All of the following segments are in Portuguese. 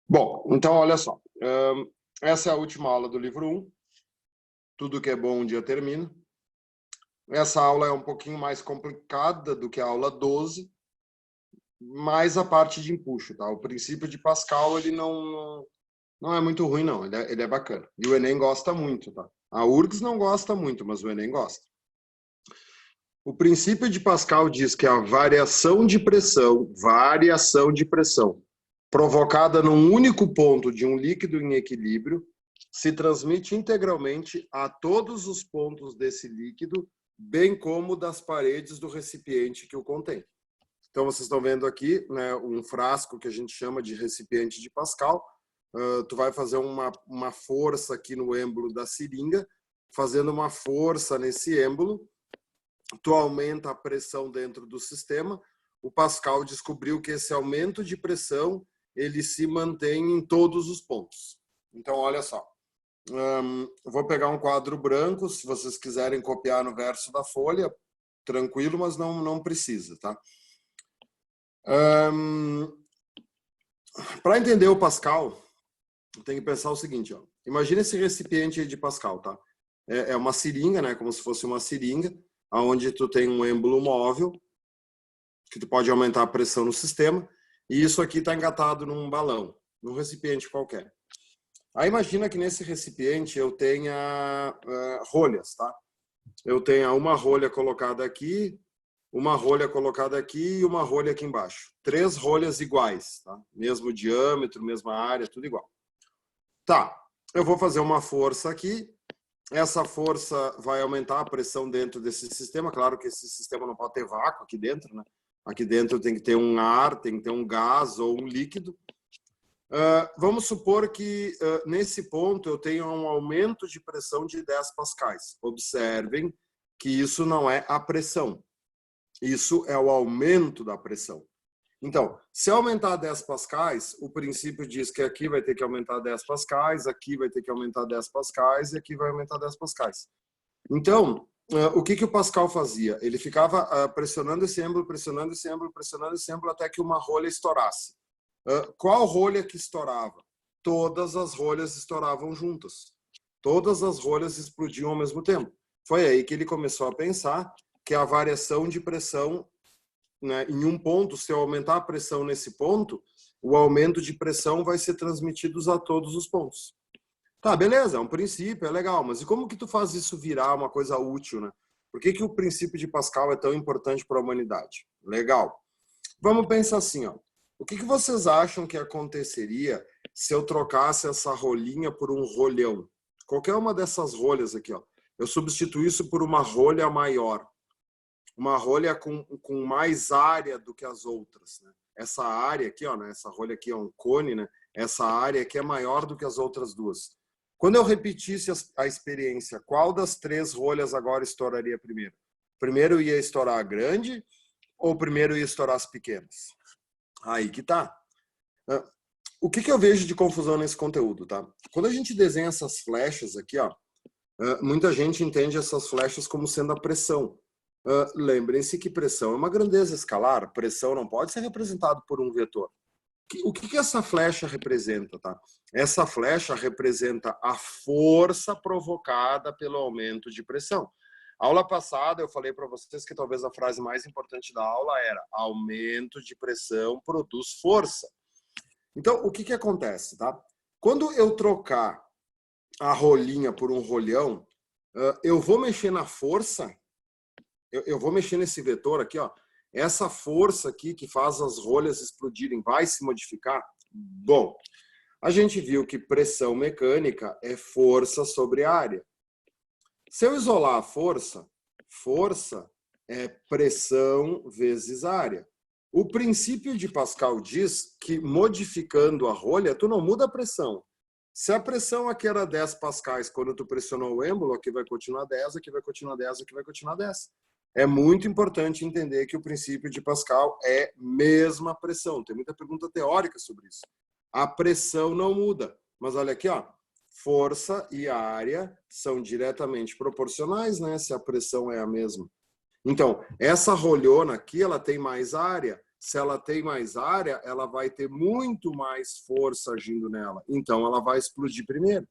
Bom, então olha só. Essa é a última aula do livro 1. Tudo que é bom um dia termina. Essa aula é um pouquinho mais complicada do que a aula 12, mais a parte de empuxo, tá? O princípio de Pascal, ele não é muito ruim, não. Ele é bacana. E o Enem gosta muito, tá? A URGS não gosta muito, mas o Enem gosta. O princípio de Pascal diz que a variação de pressão, provocada num único ponto de um líquido em equilíbrio, se transmite integralmente a todos os pontos desse líquido, bem como das paredes do recipiente que o contém. Então, vocês estão vendo aqui, né, um frasco que a gente chama de recipiente de Pascal. Tu vai fazer uma força aqui no êmbolo da seringa, fazendo uma força nesse êmbolo, tu aumenta a pressão dentro do sistema. O Pascal descobriu que esse aumento de pressão ele se mantém em todos os pontos. Então, olha só. Vou pegar um quadro branco, se vocês quiserem copiar no verso da folha, tranquilo, mas não precisa, tá? Para entender o Pascal, tem que pensar o seguinte, ó. Imagina esse recipiente aí de Pascal, tá? É uma seringa, né? Como se fosse uma seringa, onde tu tem um êmbolo móvel, que tu pode aumentar a pressão no sistema, e isso aqui está engatado num balão, num recipiente qualquer. Aí imagina que nesse recipiente eu tenha rolhas, tá? Eu tenha uma rolha colocada aqui, uma rolha colocada aqui e uma rolha aqui embaixo. 3 rolhas iguais, tá? Mesmo diâmetro, mesma área, tudo igual. Tá, eu vou fazer uma força aqui. Essa força vai aumentar a pressão dentro desse sistema. Claro que esse sistema não pode ter vácuo aqui dentro, né? Aqui dentro tem que ter um ar, tem que ter um gás ou um líquido. Vamos supor que nesse ponto eu tenho um aumento de pressão de 10 pascais. Observem que isso não é a pressão. Isso é o aumento da pressão. Então, se aumentar 10 pascais, o princípio diz que aqui vai ter que aumentar 10 pascais, aqui vai ter que aumentar 10 pascais e aqui vai aumentar 10 pascais. Então, o que o Pascal fazia? Ele ficava pressionando esse êmbolo, pressionando esse êmbolo, pressionando esse êmbolo até que uma rolha estourasse. Qual rolha que estourava? Todas as rolhas estouravam juntas. Todas as rolhas explodiam ao mesmo tempo. Foi aí que ele começou a pensar que a variação de pressão, né, em um ponto, se eu aumentar a pressão nesse ponto, o aumento de pressão vai ser transmitido a todos os pontos. Tá, beleza, é um princípio, é legal, mas e como que tu faz isso virar uma coisa útil, né? Por que o princípio de Pascal é tão importante para a humanidade? Legal. Vamos pensar assim, ó. O que vocês acham que aconteceria se eu trocasse essa rolinha por um rolhão? Qualquer uma dessas rolhas aqui, ó. Eu substituo isso por uma rolha maior. Uma rolha com mais área do que as outras, né? Essa área aqui, ó, né? Essa rolha aqui é um cone, né? Essa área aqui é maior do que as outras duas. Quando eu repetisse a experiência, qual das 3 rolhas agora estouraria primeiro? Primeiro ia estourar a grande ou primeiro ia estourar as pequenas? Aí que tá. O que eu vejo de confusão nesse conteúdo, tá? Quando a gente desenha essas flechas aqui, ó, muita gente entende essas flechas como sendo a pressão. Lembrem-se que pressão é uma grandeza escalar. Pressão não pode ser representado por um vetor. O que essa flecha representa, tá? Essa flecha representa a força provocada pelo aumento de pressão. Aula passada eu falei para vocês que talvez a frase mais importante da aula era aumento de pressão produz força. Então, o que acontece, tá? Quando eu trocar a rolinha por um rolhão, eu vou mexer na força, eu vou mexer nesse vetor aqui, ó. Essa força aqui que faz as rolhas explodirem vai se modificar? Bom, a gente viu que pressão mecânica é força sobre área. Se eu isolar a força, força é pressão vezes área. O princípio de Pascal diz que modificando a rolha, tu não muda a pressão. Se a pressão aqui era 10 pascais quando tu pressionou o êmbolo, aqui vai continuar 10, aqui vai continuar 10, aqui vai continuar 10. É muito importante entender que o princípio de Pascal é mesma pressão. Tem muita pergunta teórica sobre isso. A pressão não muda. Mas olha aqui, ó. Força e área são diretamente proporcionais, né? Se a pressão é a mesma. Então, essa rolhona aqui, ela tem mais área. se ela tem mais área, ela vai ter muito mais força agindo nela. Então, ela vai explodir primeiro.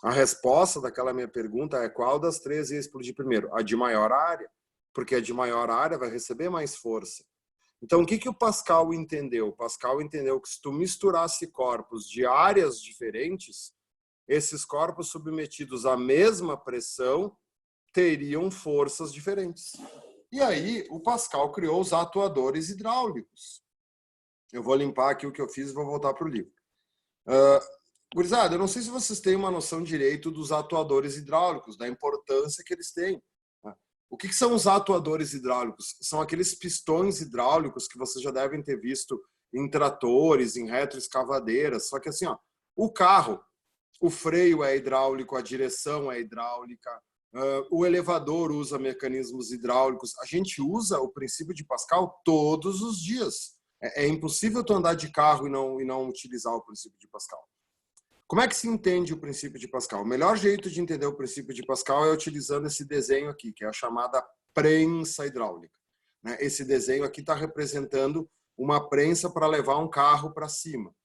A resposta daquela minha pergunta é qual das três ia explodir primeiro? A de maior área, porque a de maior área vai receber mais força. Então, o que o Pascal entendeu? O Pascal entendeu que se tu misturasse corpos de áreas diferentes, esses corpos submetidos à mesma pressão teriam forças diferentes. E aí, o Pascal criou os atuadores hidráulicos. Eu vou limpar aqui o que eu fiz e vou voltar para o livro. Gurizada, eu não sei se vocês têm uma noção direito dos atuadores hidráulicos, da importância que eles têm. O que são os atuadores hidráulicos? São aqueles pistões hidráulicos que vocês já devem ter visto em tratores, em retroescavadeiras. Só que assim, ó, o carro, o freio é hidráulico, a direção é hidráulica, o elevador usa mecanismos hidráulicos. A gente usa o princípio de Pascal todos os dias. É impossível tu andar de carro e não utilizar o princípio de Pascal. Como é que se entende o princípio de Pascal? O melhor jeito de entender o princípio de Pascal é utilizando esse desenho aqui, que é a chamada prensa hidráulica. Esse desenho aqui está representando uma prensa para levar um carro para cima.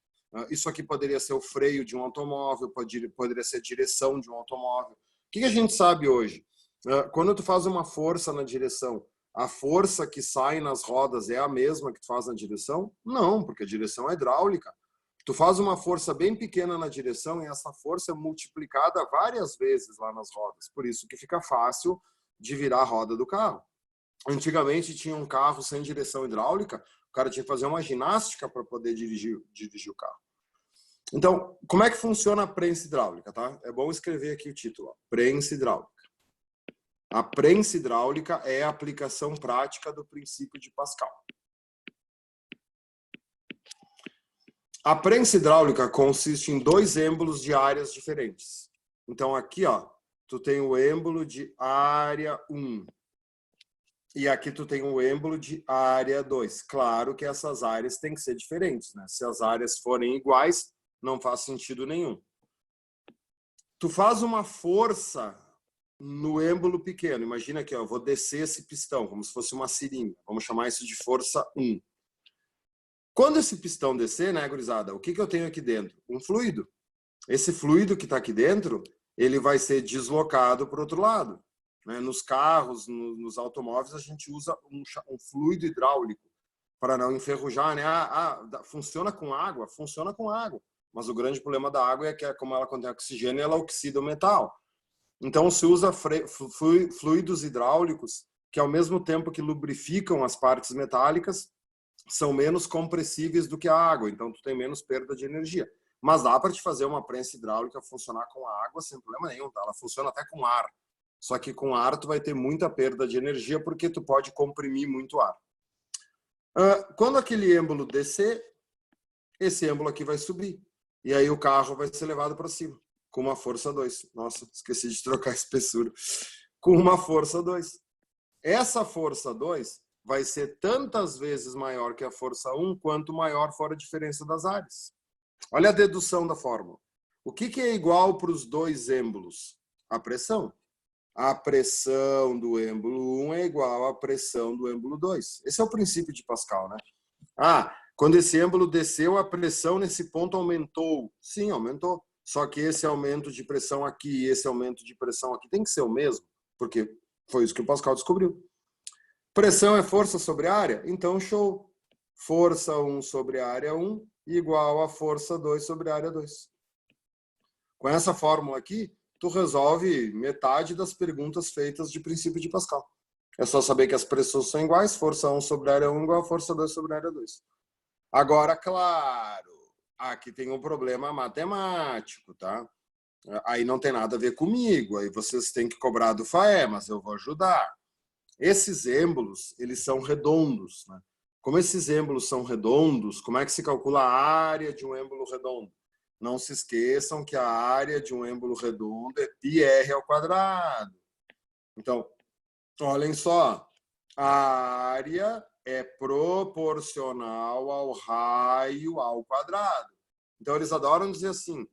Isso aqui poderia ser o freio de um automóvel, poderia ser a direção de um automóvel. O que a gente sabe hoje? Quando tu faz uma força na direção, a força que sai nas rodas é a mesma que tu faz na direção? Não, porque a direção é hidráulica. Tu faz uma força bem pequena na direção e essa força é multiplicada várias vezes lá nas rodas. Por isso que fica fácil de virar a roda do carro. Antigamente tinha um carro sem direção hidráulica, o cara tinha que fazer uma ginástica para poder dirigir o carro. Então, como é que funciona a prensa hidráulica, tá? É bom escrever aqui o título, ó, prensa hidráulica. A prensa hidráulica é a aplicação prática do princípio de Pascal. A prensa hidráulica consiste em dois êmbolos de áreas diferentes. Então, aqui, ó, tu tem o êmbolo de área 1. E aqui tu tem o êmbolo de área 2. Claro que essas áreas têm que ser diferentes, né? Se as áreas forem iguais, não faz sentido nenhum. Tu faz uma força no êmbolo pequeno. Imagina aqui, ó, eu vou descer esse pistão, como se fosse uma seringa. Vamos chamar isso de força 1. Quando esse pistão descer, né, gurizada, o que eu tenho aqui dentro? Um fluido. Esse fluido que está aqui dentro, ele vai ser deslocado para o outro lado. Nos carros, nos automóveis, a gente usa um fluido hidráulico para não enferrujar, né? Funciona com água? Funciona com água. Mas o grande problema da água é que, como ela contém oxigênio, ela oxida o metal. Então, se usa fluidos hidráulicos que, ao mesmo tempo que lubrificam as partes metálicas, são menos compressíveis do que a água. Então, tu tem menos perda de energia. Mas dá para te fazer uma prensa hidráulica funcionar com a água sem problema nenhum, tá? Ela funciona até com ar. Só que com ar tu vai ter muita perda de energia porque tu pode comprimir muito ar. Quando aquele êmbolo descer, esse êmbolo aqui vai subir. E aí o carro vai ser levado para cima, com uma força 2. Nossa, esqueci de trocar a espessura. Com uma força 2. Essa força 2 vai ser tantas vezes maior que a força 1, quanto maior for a diferença das áreas. Olha a dedução da fórmula. O que é igual para os dois êmbolos? A pressão. A pressão do êmbolo 1 é igual à pressão do êmbolo 2. Esse é o princípio de Pascal, né? Quando esse êmbolo desceu, a pressão nesse ponto aumentou. Sim, aumentou. Só que esse aumento de pressão aqui e esse aumento de pressão aqui tem que ser o mesmo, porque foi isso que o Pascal descobriu. Pressão é força sobre área? Então, show. Força 1 sobre área 1 igual a força 2 sobre área 2. Com essa fórmula aqui, tu resolve metade das perguntas feitas de princípio de Pascal. É só saber que as pressões são iguais, força 1 sobre área 1 igual a força 2 sobre área 2. Agora, claro, aqui tem um problema matemático, tá? Aí não tem nada a ver comigo, aí vocês têm que cobrar do FAE, mas eu vou ajudar. Esses êmbolos, eles são redondos, né? Como esses êmbolos são redondos, como é que se calcula a área de um êmbolo redondo? Não se esqueçam que a área de um êmbolo redondo é πr ao quadrado. Então, olhem só, a área é proporcional ao raio ao quadrado. Então, eles adoram dizer assim,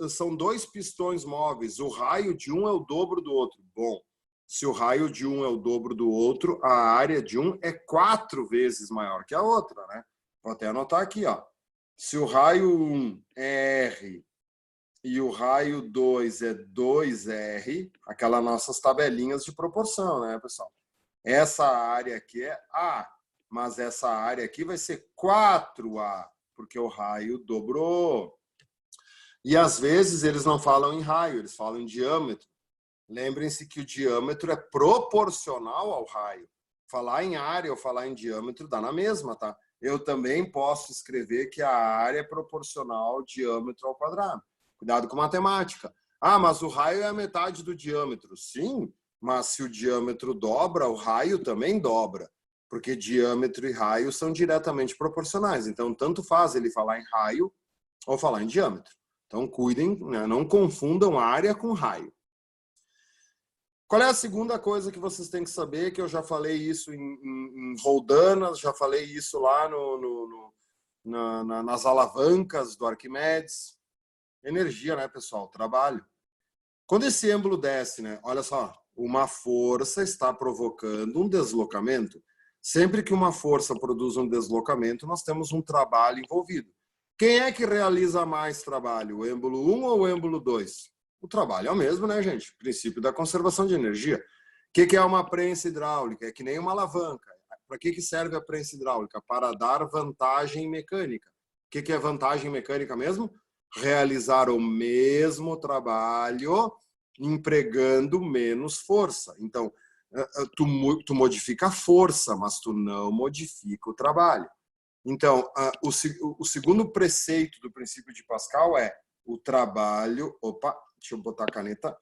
são dois pistões móveis, o raio de um é o dobro do outro. Bom, Se o raio de um é o dobro do outro, a área de um é 4 vezes maior que a outra, né? Vou até anotar aqui, ó. Se o raio 1 é R e o raio 2 é 2R, aquelas nossas tabelinhas de proporção, né, pessoal? Essa área aqui é A, mas essa área aqui vai ser 4A, porque o raio dobrou. E às vezes eles não falam em raio, eles falam em diâmetro. Lembrem-se que o diâmetro é proporcional ao raio. Falar em área ou falar em diâmetro dá na mesma, tá? Eu também posso escrever que a área é proporcional ao diâmetro ao quadrado. Cuidado com matemática. Ah, mas o raio é a metade do diâmetro. Sim, mas se o diâmetro dobra, o raio também dobra. Porque diâmetro e raio são diretamente proporcionais. Então, tanto faz ele falar em raio ou falar em diâmetro. Então, cuidem, né? Não confundam área com raio. Qual é a segunda coisa que vocês têm que saber? Que eu já falei isso em roldanas, já falei isso lá nas alavancas do Arquimedes. Energia, né, pessoal? Trabalho. Quando esse êmbolo desce, né? Olha só, uma força está provocando um deslocamento. Sempre que uma força produz um deslocamento, nós temos um trabalho envolvido. Quem é que realiza mais trabalho? O êmbolo 1 ou o êmbolo 2? O trabalho é o mesmo, né, gente? Princípio da conservação de energia. O que é uma prensa hidráulica? É que nem uma alavanca. Para que serve a prensa hidráulica? Para dar vantagem mecânica. O que é vantagem mecânica mesmo? Realizar o mesmo trabalho empregando menos força. Então, tu modifica a força, mas tu não modifica o trabalho. Então, o segundo preceito do princípio de Pascal é o trabalho... Opa, deixa eu botar a caneta.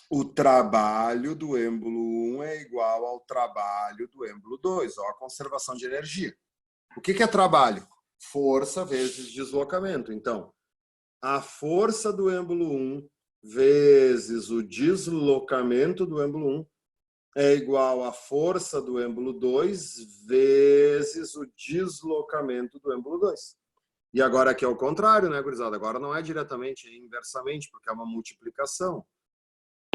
O trabalho do êmbolo 1 é igual ao trabalho do êmbolo 2, ó, a conservação de energia. O que é trabalho? Força vezes deslocamento. Então, a força do êmbolo 1 vezes o deslocamento do êmbolo 1 é igual à força do êmbolo 2 vezes o deslocamento do êmbolo 2. E agora aqui é o contrário, né, gurizada? Agora não é diretamente, é inversamente, porque é uma multiplicação.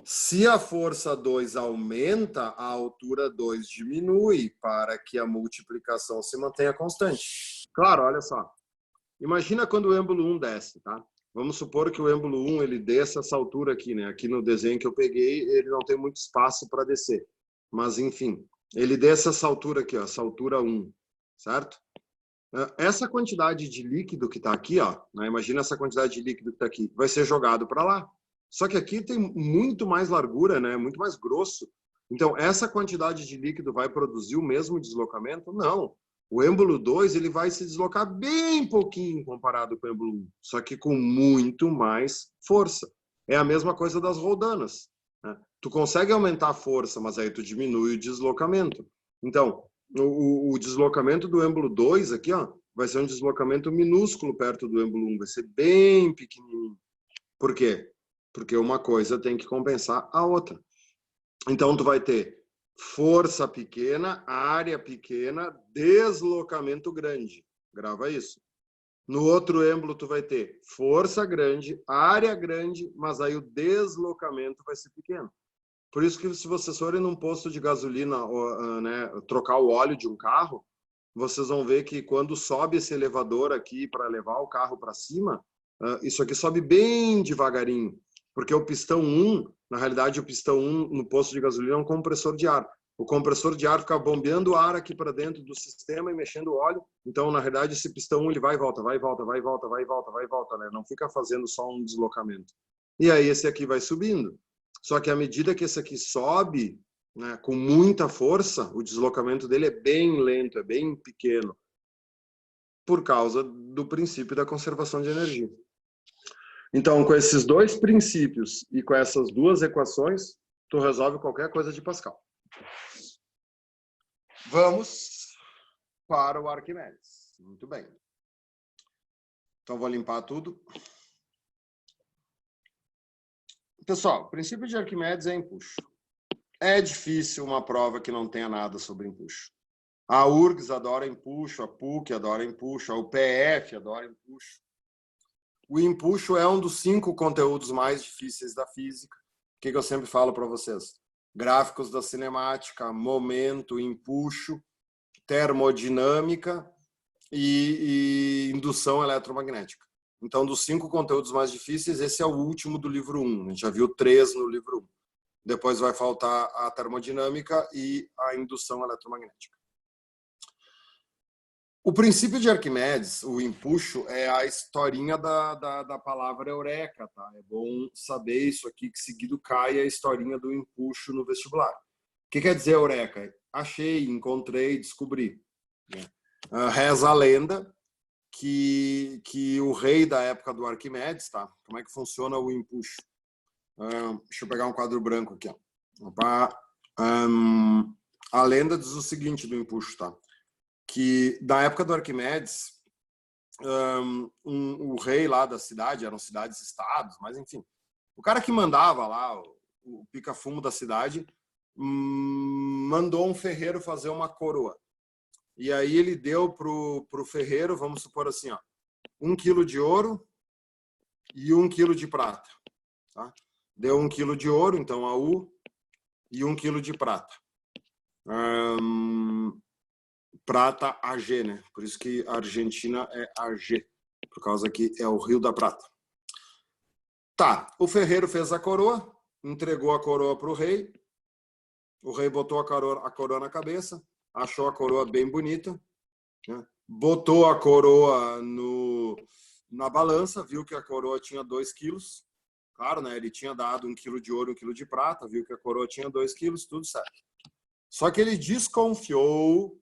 Se a força 2 aumenta, a altura 2 diminui para que a multiplicação se mantenha constante. Claro, olha só. Imagina quando o êmbolo 1 desce, tá? Vamos supor que o êmbolo 1 ele desça essa altura aqui, né? Aqui no desenho que eu peguei, ele não tem muito espaço para descer. Mas, enfim, ele desce essa altura aqui, ó, essa altura 1, certo? Essa quantidade de líquido que está aqui, ó, né? Imagina essa quantidade de líquido que está aqui, vai ser jogado para lá. Só que aqui tem muito mais largura, né? Muito mais grosso. Então, essa quantidade de líquido vai produzir o mesmo deslocamento? Não. O êmbolo 2 ele vai se deslocar bem pouquinho comparado com o êmbolo 1, só que com muito mais força. É a mesma coisa das roldanas, né? Tu consegue aumentar a força, mas aí tu diminui o deslocamento. Então, o deslocamento do êmbolo 2 aqui, ó, vai ser um deslocamento minúsculo perto do êmbolo 1, vai ser bem pequenininho. Por quê? Porque uma coisa tem que compensar a outra. Então, tu vai ter força pequena, área pequena, deslocamento grande. Grava isso. No outro êmbolo, tu vai ter força grande, área grande, mas aí o deslocamento vai ser pequeno. Por isso que se vocês forem num posto de gasolina, né, trocar o óleo de um carro, vocês vão ver que quando sobe esse elevador aqui para levar o carro para cima, isso aqui sobe bem devagarinho, porque o pistão 1, na realidade o pistão 1 no posto de gasolina é um compressor de ar. O compressor de ar fica bombeando ar aqui para dentro do sistema e mexendo o óleo. Então, na realidade, esse pistão 1 ele vai e volta, vai e volta, vai e volta, vai e volta, vai e volta, né? Não fica fazendo só um deslocamento. E aí esse aqui vai subindo. Só que à medida que esse aqui sobe, né, com muita força, o deslocamento dele é bem lento, é bem pequeno, por causa do princípio da conservação de energia. Então, com esses dois princípios e com essas duas equações, tu resolve qualquer coisa de Pascal. Vamos para o Arquimedes. Muito bem. Então, vou limpar tudo. Pessoal, o princípio de Arquimedes é empuxo. É difícil uma prova que não tenha nada sobre empuxo. A URGS adora empuxo, a PUC adora empuxo, a UPF adora empuxo. O empuxo é um dos 5 conteúdos mais difíceis da física. O que eu sempre falo para vocês? gráficos da cinemática, momento, empuxo, termodinâmica e indução eletromagnética. Então, dos 5 conteúdos mais difíceis, esse é o último do livro 1. A gente já viu 3 no livro 1. Depois vai faltar a termodinâmica e a indução eletromagnética. O princípio de Arquimedes, o empuxo, é a historinha da palavra eureka, tá? É bom saber isso aqui, que seguido cai a historinha do empuxo no vestibular. O que quer dizer eureka? Achei, encontrei, descobri. Reza a lenda que o rei da época do Arquimedes, tá? Como é que funciona o empuxo? Deixa eu pegar um quadro branco aqui. Ó. A lenda diz o seguinte do empuxo, tá? Que da época do Arquimedes, o rei lá da cidade, eram cidades-estados, mas enfim, o cara que mandava lá, o pica-fumo da cidade, mandou um ferreiro fazer uma coroa. E aí ele deu pro ferreiro, vamos supor assim, ó, 1 quilo de ouro e 1 quilo de prata. Tá? Deu 1 quilo de ouro, então AU, e 1 quilo de prata. Prata AG, né? Por isso que a Argentina é AG, por causa que é o Rio da Prata. Tá, o ferreiro fez a coroa, entregou a coroa para o rei botou a coroa na cabeça, achou a coroa bem bonita, né? Botou a coroa na balança, viu que a coroa tinha 2 quilos, claro, né? Ele tinha dado 1 quilo de ouro, 1 quilo de prata, viu que a coroa tinha 2 quilos, tudo certo. Só que ele desconfiou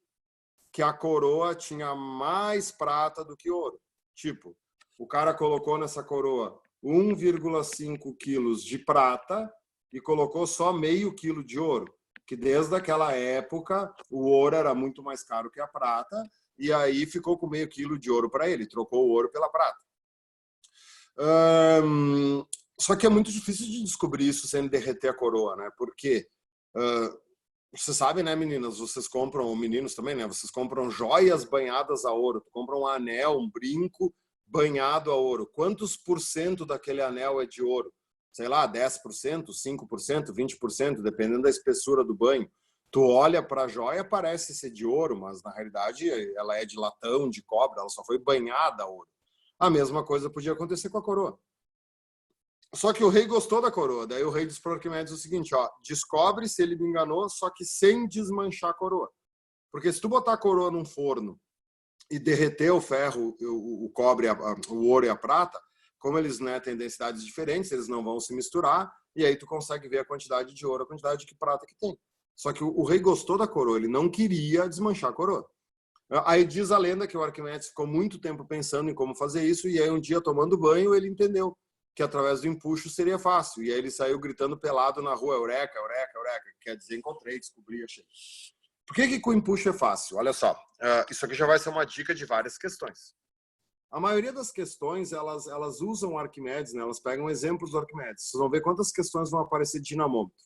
que a coroa tinha mais prata do que ouro. Tipo, o cara colocou nessa coroa 1,5 quilos de prata e colocou só meio quilo de ouro. Que desde aquela época o ouro era muito mais caro que a prata e aí ficou com meio quilo de ouro para ele. Trocou o ouro pela prata. Só que é muito difícil de descobrir isso sem derreter a coroa, né? Porque... você sabe, né, meninas? Vocês compram, meninos também, né? Vocês compram joias banhadas a ouro. Tu compra um anel, um brinco banhado a ouro. Quantos por cento daquele anel é de ouro? Sei lá, 10%, 5%, 20%, dependendo da espessura do banho. Tu olha para a joia, parece ser de ouro, mas na realidade ela é de latão, de cobre, ela só foi banhada a ouro. A mesma coisa podia acontecer com a coroa. Só que o rei gostou da coroa. Daí o rei disse para Arquimedes o seguinte, ó, descobre se ele me enganou, só que sem desmanchar a coroa. Porque se tu botar a coroa num forno e derreter o ferro, o cobre, o ouro e a prata, como eles, né, têm densidades diferentes, eles não vão se misturar, e aí tu consegue ver a quantidade de ouro, a quantidade de prata que tem. Só que o rei gostou da coroa, ele não queria desmanchar a coroa. Aí diz a lenda que o Arquimedes ficou muito tempo pensando em como fazer isso, e aí um dia, tomando banho, ele entendeu que através do empuxo seria fácil. E aí ele saiu gritando pelado na rua, eureka, eureka, eureka. Quer dizer, encontrei, descobri, achei. Por que o empuxo é fácil? Olha só, isso aqui já vai ser uma dica de várias questões. A maioria das questões, elas usam o Arquimedes, né? Elas pegam exemplos do Arquimedes. Vocês vão ver quantas questões vão aparecer de dinamômetro.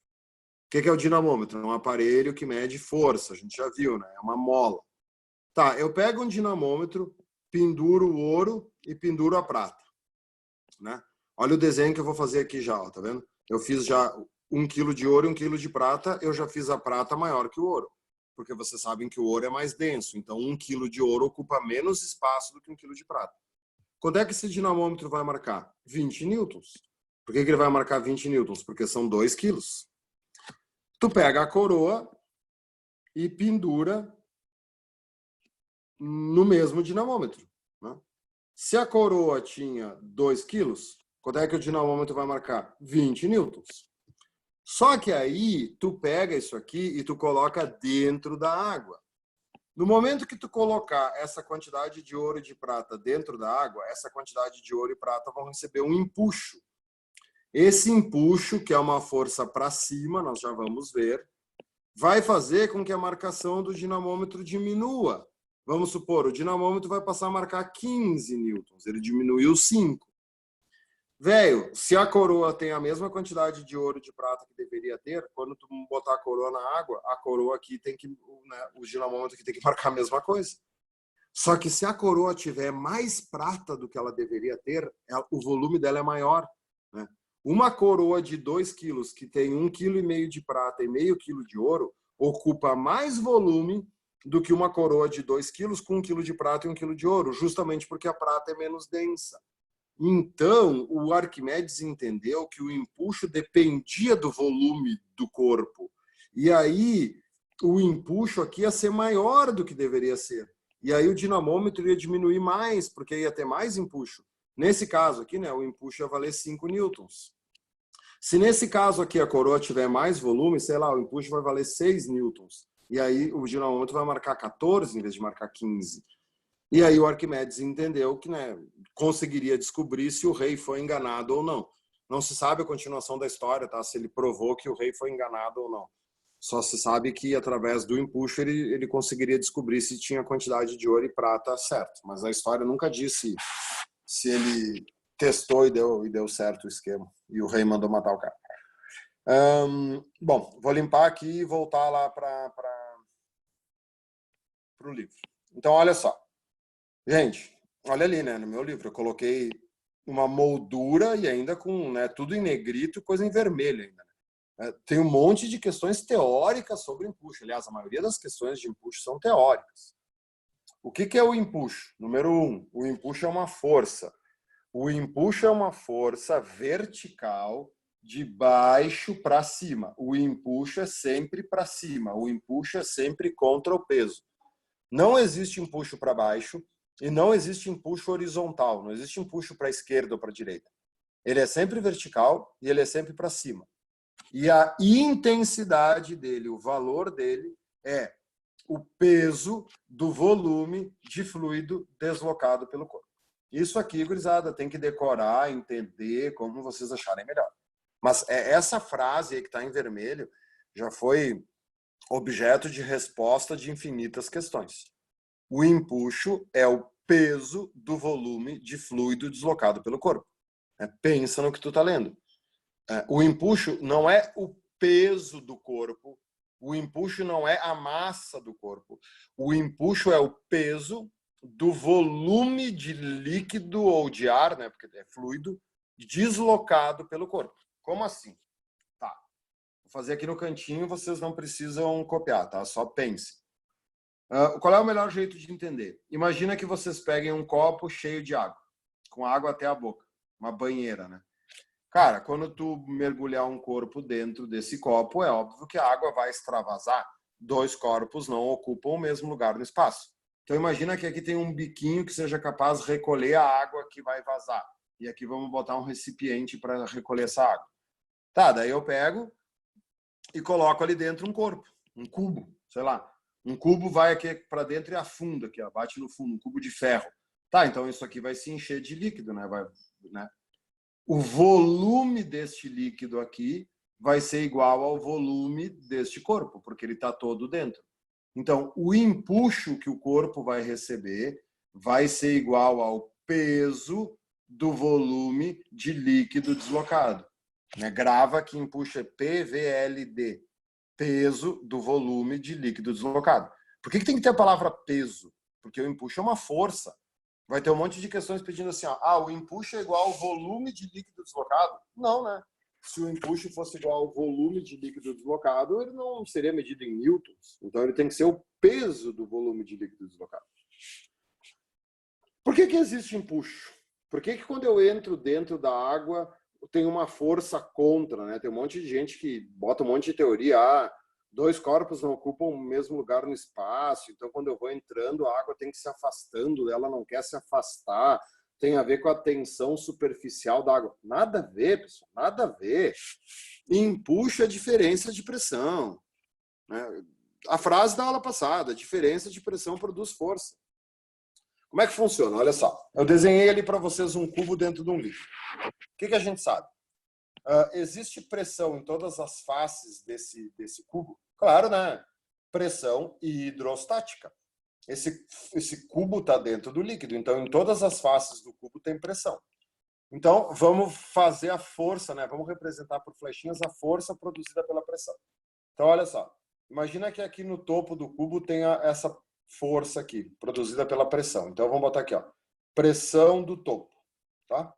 O que é o dinamômetro? É um aparelho que mede força, a gente já viu, né? É uma mola. Tá, eu pego um dinamômetro, penduro o ouro e penduro a prata, né? Olha o desenho que eu vou fazer aqui já, ó, tá vendo? Eu fiz já 1 quilo de ouro e 1 quilo de prata, eu já fiz a prata maior que o ouro. Porque vocês sabem que o ouro é mais denso, então 1 quilo de ouro ocupa menos espaço do que 1 quilo de prata. Quando é que esse dinamômetro vai marcar? 20 newtons. Por que ele vai marcar 20 newtons? Porque são 2 quilos. Tu pega a coroa e pendura no mesmo dinamômetro, né? Se a coroa tinha 2 quilos, quanto é que o dinamômetro vai marcar? 20 newtons. Só que aí tu pega isso aqui e tu coloca dentro da água. No momento que tu colocar essa quantidade de ouro e de prata dentro da água, essa quantidade de ouro e prata vão receber um empuxo. Esse empuxo, que é uma força para cima, nós já vamos ver, vai fazer com que a marcação do dinamômetro diminua. Vamos supor, o dinamômetro vai passar a marcar 15 newtons, ele diminuiu 5. Velho, se a coroa tem a mesma quantidade de ouro e de prata que deveria ter, quando tu botar a coroa na água, a coroa aqui tem que, né, o dinamômetro aqui tem que marcar a mesma coisa. Só que se a coroa tiver mais prata do que ela deveria ter, o volume dela é maior, né? Uma coroa de 2 quilos, que tem 1,5 kg de prata e meio quilo de ouro, ocupa mais volume do que uma coroa de 2 quilos com 1 quilo de prata e 1 quilo de ouro, justamente porque a prata é menos densa. Então, o Arquimedes entendeu que o empuxo dependia do volume do corpo. E aí, o empuxo aqui ia ser maior do que deveria ser. E aí, o dinamômetro ia diminuir mais, porque ia ter mais empuxo. Nesse caso aqui, né, o empuxo ia valer 5 newtons. Se nesse caso aqui a coroa tiver mais volume, sei lá, o empuxo vai valer 6 newtons. E aí, o dinamômetro vai marcar 14 em vez de marcar 15. E aí o Arquimedes entendeu que, né, conseguiria descobrir se o rei foi enganado ou não. Não se sabe a continuação da história, tá? Se ele provou que o rei foi enganado ou não. Só se sabe que através do empuxo ele conseguiria descobrir se tinha a quantidade de ouro e prata certo. Mas a história nunca disse se ele testou e deu certo o esquema. E o rei mandou matar o cara. Bom, vou limpar aqui e voltar lá para o livro. Então, olha só. Gente, olha ali, né? No meu livro eu coloquei uma moldura e ainda com, né, tudo em negrito, coisa em vermelho ainda. Tem um monte de questões teóricas sobre empuxo. Aliás, a maioria das questões de empuxo são teóricas. O que é o empuxo? Número 1, o empuxo é uma força. O empuxo é uma força vertical de baixo para cima. O empuxo é sempre para cima. O empuxo é sempre contra o peso. Não existe empuxo para baixo e não existe empuxo horizontal. Não existe empuxo para a esquerda ou para a direita. Ele é sempre vertical e ele é sempre para cima. E a intensidade dele, o valor dele, é o peso do volume de fluido deslocado pelo corpo. Isso aqui, gurizada, tem que decorar, entender, como vocês acharem melhor. Mas essa frase aí que está em vermelho já foi objeto de resposta de infinitas questões. O empuxo é o peso do volume de fluido deslocado pelo corpo. Pensa no que tu está lendo. O empuxo não é o peso do corpo, o empuxo não é a massa do corpo. O empuxo é o peso do volume de líquido ou de ar, né, porque é fluido, deslocado pelo corpo. Como assim? Tá. Vou fazer aqui no cantinho, vocês não precisam copiar, tá? Só pense. Qual é o melhor jeito de entender? Imagina que vocês peguem um copo cheio de água, com água até a boca, uma banheira, né? Cara, quando tu mergulhar um corpo dentro desse copo, é óbvio que a água vai extravasar. 2 corpos não ocupam o mesmo lugar no espaço. Então imagina que aqui tem um biquinho que seja capaz de recolher a água que vai vazar. E aqui vamos botar um recipiente para recolher essa água. Tá, daí eu pego e coloco ali dentro um corpo, um cubo, sei lá. Um cubo vai aqui para dentro e afunda aqui, ó, bate no fundo, um cubo de ferro. Tá, então isso aqui vai se encher de líquido, né? O volume deste líquido aqui vai ser igual ao volume deste corpo, porque ele está todo dentro. Então, o empuxo que o corpo vai receber vai ser igual ao peso do volume de líquido deslocado. Grava que empuxo é PVLD, peso do volume de líquido deslocado. Por que tem que ter a palavra peso? Porque o empuxo é uma força. Vai ter um monte de questões pedindo assim, ó, o empuxo é igual ao volume de líquido deslocado? Não, né? Se o empuxo fosse igual ao volume de líquido deslocado, ele não seria medido em newtons. Então, ele tem que ser o peso do volume de líquido deslocado. Por que existe empuxo? Por que quando eu entro dentro da água, tem uma força contra, né? Tem um monte de gente que bota um monte de teoria, 2 corpos não ocupam o mesmo lugar no espaço, então quando eu vou entrando, a água tem que se afastando, ela não quer se afastar, tem a ver com a tensão superficial da água. Nada a ver, pessoal, nada a ver. Empuxo é diferença de pressão. Né? A frase da aula passada, diferença de pressão produz força. Como é que funciona? Olha só, eu desenhei ali para vocês um cubo dentro de um líquido. O que a gente sabe? Existe pressão em todas as faces desse cubo? Claro, né? Pressão hidrostática. Esse cubo está dentro do líquido, então em todas as faces do cubo tem pressão. Então, vamos fazer a força, né? Vamos representar por flechinhas a força produzida pela pressão. Então, olha só. Imagina que aqui no topo do cubo tenha essa força aqui, produzida pela pressão. Então, vamos botar aqui, ó. Pressão do topo, tá?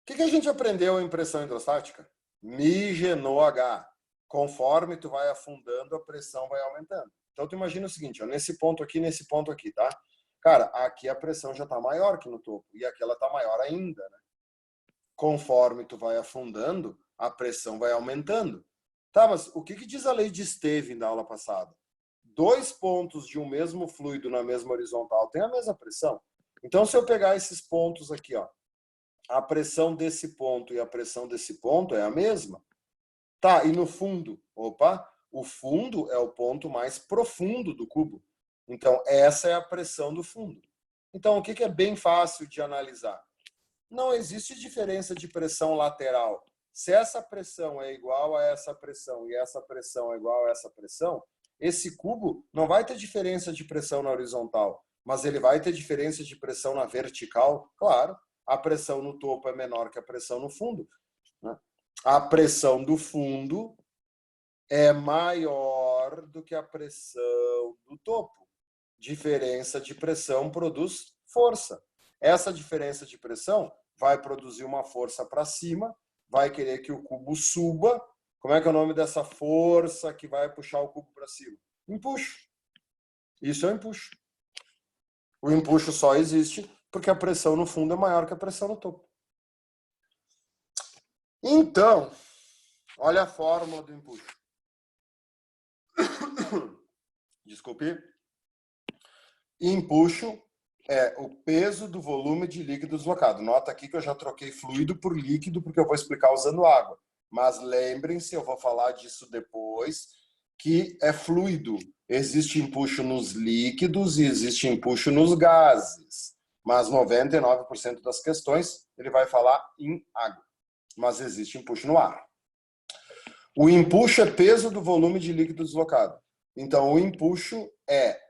que a gente aprendeu em pressão hidrostática? Mi no H. Conforme tu vai afundando, a pressão vai aumentando. Então, tu imagina o seguinte, ó, nesse ponto aqui, tá? Cara, aqui a pressão já tá maior que no topo, e aqui ela tá maior ainda, né? Conforme tu vai afundando, a pressão vai aumentando. Tá, mas o que diz a lei de Stevin da aula passada? Dois pontos de um mesmo fluido na mesma horizontal têm a mesma pressão. Então, se eu pegar esses pontos aqui, ó, a pressão desse ponto e a pressão desse ponto é a mesma. Tá, e no fundo? Opa, o fundo é o ponto mais profundo do cubo. Então, essa é a pressão do fundo. Então, o que é bem fácil de analisar? Não existe diferença de pressão lateral. Se essa pressão é igual a essa pressão e essa pressão é igual a essa pressão, esse cubo não vai ter diferença de pressão na horizontal, mas ele vai ter diferença de pressão na vertical, claro. A pressão no topo é menor que a pressão no fundo, né? A pressão do fundo é maior do que a pressão do topo. Diferença de pressão produz força. Essa diferença de pressão vai produzir uma força para cima, vai querer que o cubo suba. Como é que é o nome dessa força que vai puxar o cubo para cima? Empuxo. Isso é um empuxo. O empuxo só existe porque a pressão no fundo é maior que a pressão no topo. Então, olha a fórmula do empuxo. Desculpe. Empuxo é o peso do volume de líquido deslocado. Nota aqui que eu já troquei fluido por líquido, porque eu vou explicar usando água. Mas lembrem-se, eu vou falar disso depois, que é fluido. Existe empuxo nos líquidos e existe empuxo nos gases. Mas 99% das questões ele vai falar em água. Mas existe empuxo no ar. O empuxo é peso do volume de líquido deslocado. Então, o empuxo é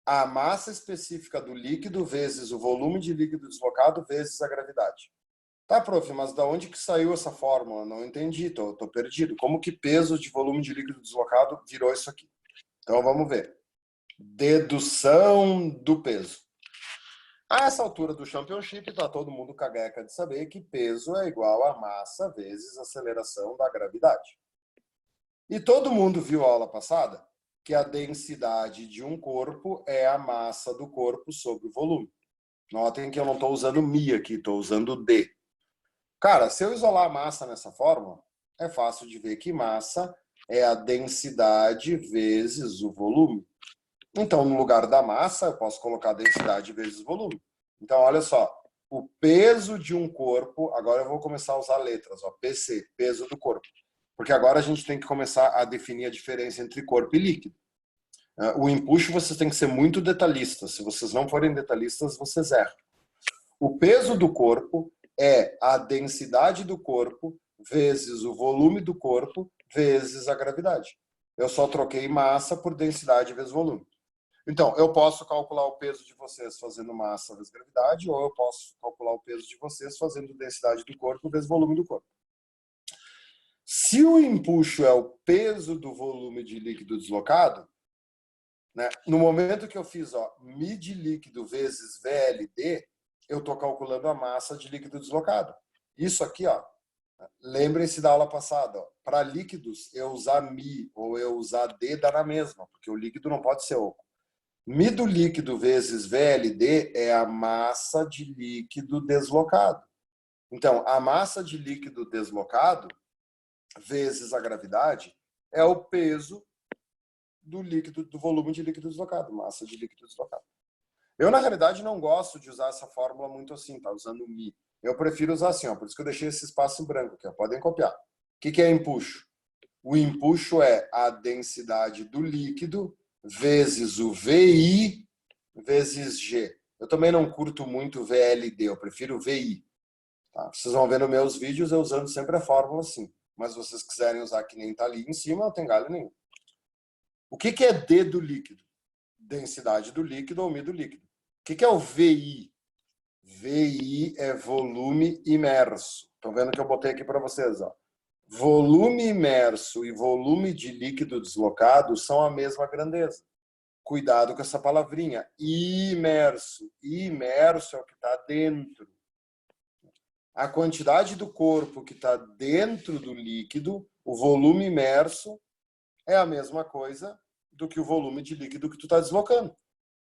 a massa específica do líquido vezes o volume de líquido deslocado vezes a gravidade. Tá, prof, mas da onde que saiu essa fórmula? Não entendi, tô perdido. Como que peso de volume de líquido deslocado virou isso aqui? Então, vamos ver. Dedução do peso. A essa altura do Championship, tá todo mundo cagueca de saber que peso é igual a massa vezes aceleração da gravidade. E todo mundo viu a aula passada que a densidade de um corpo é a massa do corpo sobre o volume. Notem que eu não estou usando mi aqui, estou usando d. Cara, se eu isolar a massa nessa fórmula, é fácil de ver que massa é a densidade vezes o volume. Então, no lugar da massa, eu posso colocar densidade vezes volume. Então, olha só, o peso de um corpo, agora eu vou começar a usar letras, ó, PC, peso do corpo. Porque agora a gente tem que começar a definir a diferença entre corpo e líquido. O empuxo vocês têm que ser muito detalhistas. Se vocês não forem detalhistas, vocês erram. O peso do corpo é a densidade do corpo vezes o volume do corpo vezes a gravidade. Eu só troquei massa por densidade vezes volume. Então, eu posso calcular o peso de vocês fazendo massa vezes gravidade, ou eu posso calcular o peso de vocês fazendo densidade do corpo vezes volume do corpo. Se o empuxo é o peso do volume de líquido deslocado, né, no momento que eu fiz mi de líquido vezes VLD, eu estou calculando a massa de líquido deslocado. Isso aqui, lembrem-se da aula passada, para líquidos, eu usar mi ou eu usar d dá na mesma, porque o líquido não pode ser oco. Mi do líquido vezes VLD é a massa de líquido deslocado. Então, a massa de líquido deslocado vezes a gravidade é o peso do líquido, do volume de líquido deslocado, massa de líquido deslocado. Eu, na realidade, não gosto de usar essa fórmula muito assim, tá? Usando mi. Eu prefiro usar assim, por isso que eu deixei esse espaço em branco aqui, podem copiar. O que é empuxo? O empuxo é a densidade do líquido vezes o VI vezes G. Eu também não curto muito VLD, eu prefiro VI. Tá? Vocês vão ver nos meus vídeos eu usando sempre a fórmula assim. Mas se vocês quiserem usar que nem tá ali em cima, não tem galho nenhum. O que é D do líquido? Densidade do líquido ou Mi do líquido. O que é o VI? VI é volume imerso. Estão vendo que eu botei aqui para vocês, Volume imerso e volume de líquido deslocado são a mesma grandeza. Cuidado com essa palavrinha. Imerso. Imerso é o que está dentro. a quantidade do corpo que está dentro do líquido, o volume imerso, é a mesma coisa do que o volume de líquido que tu está deslocando.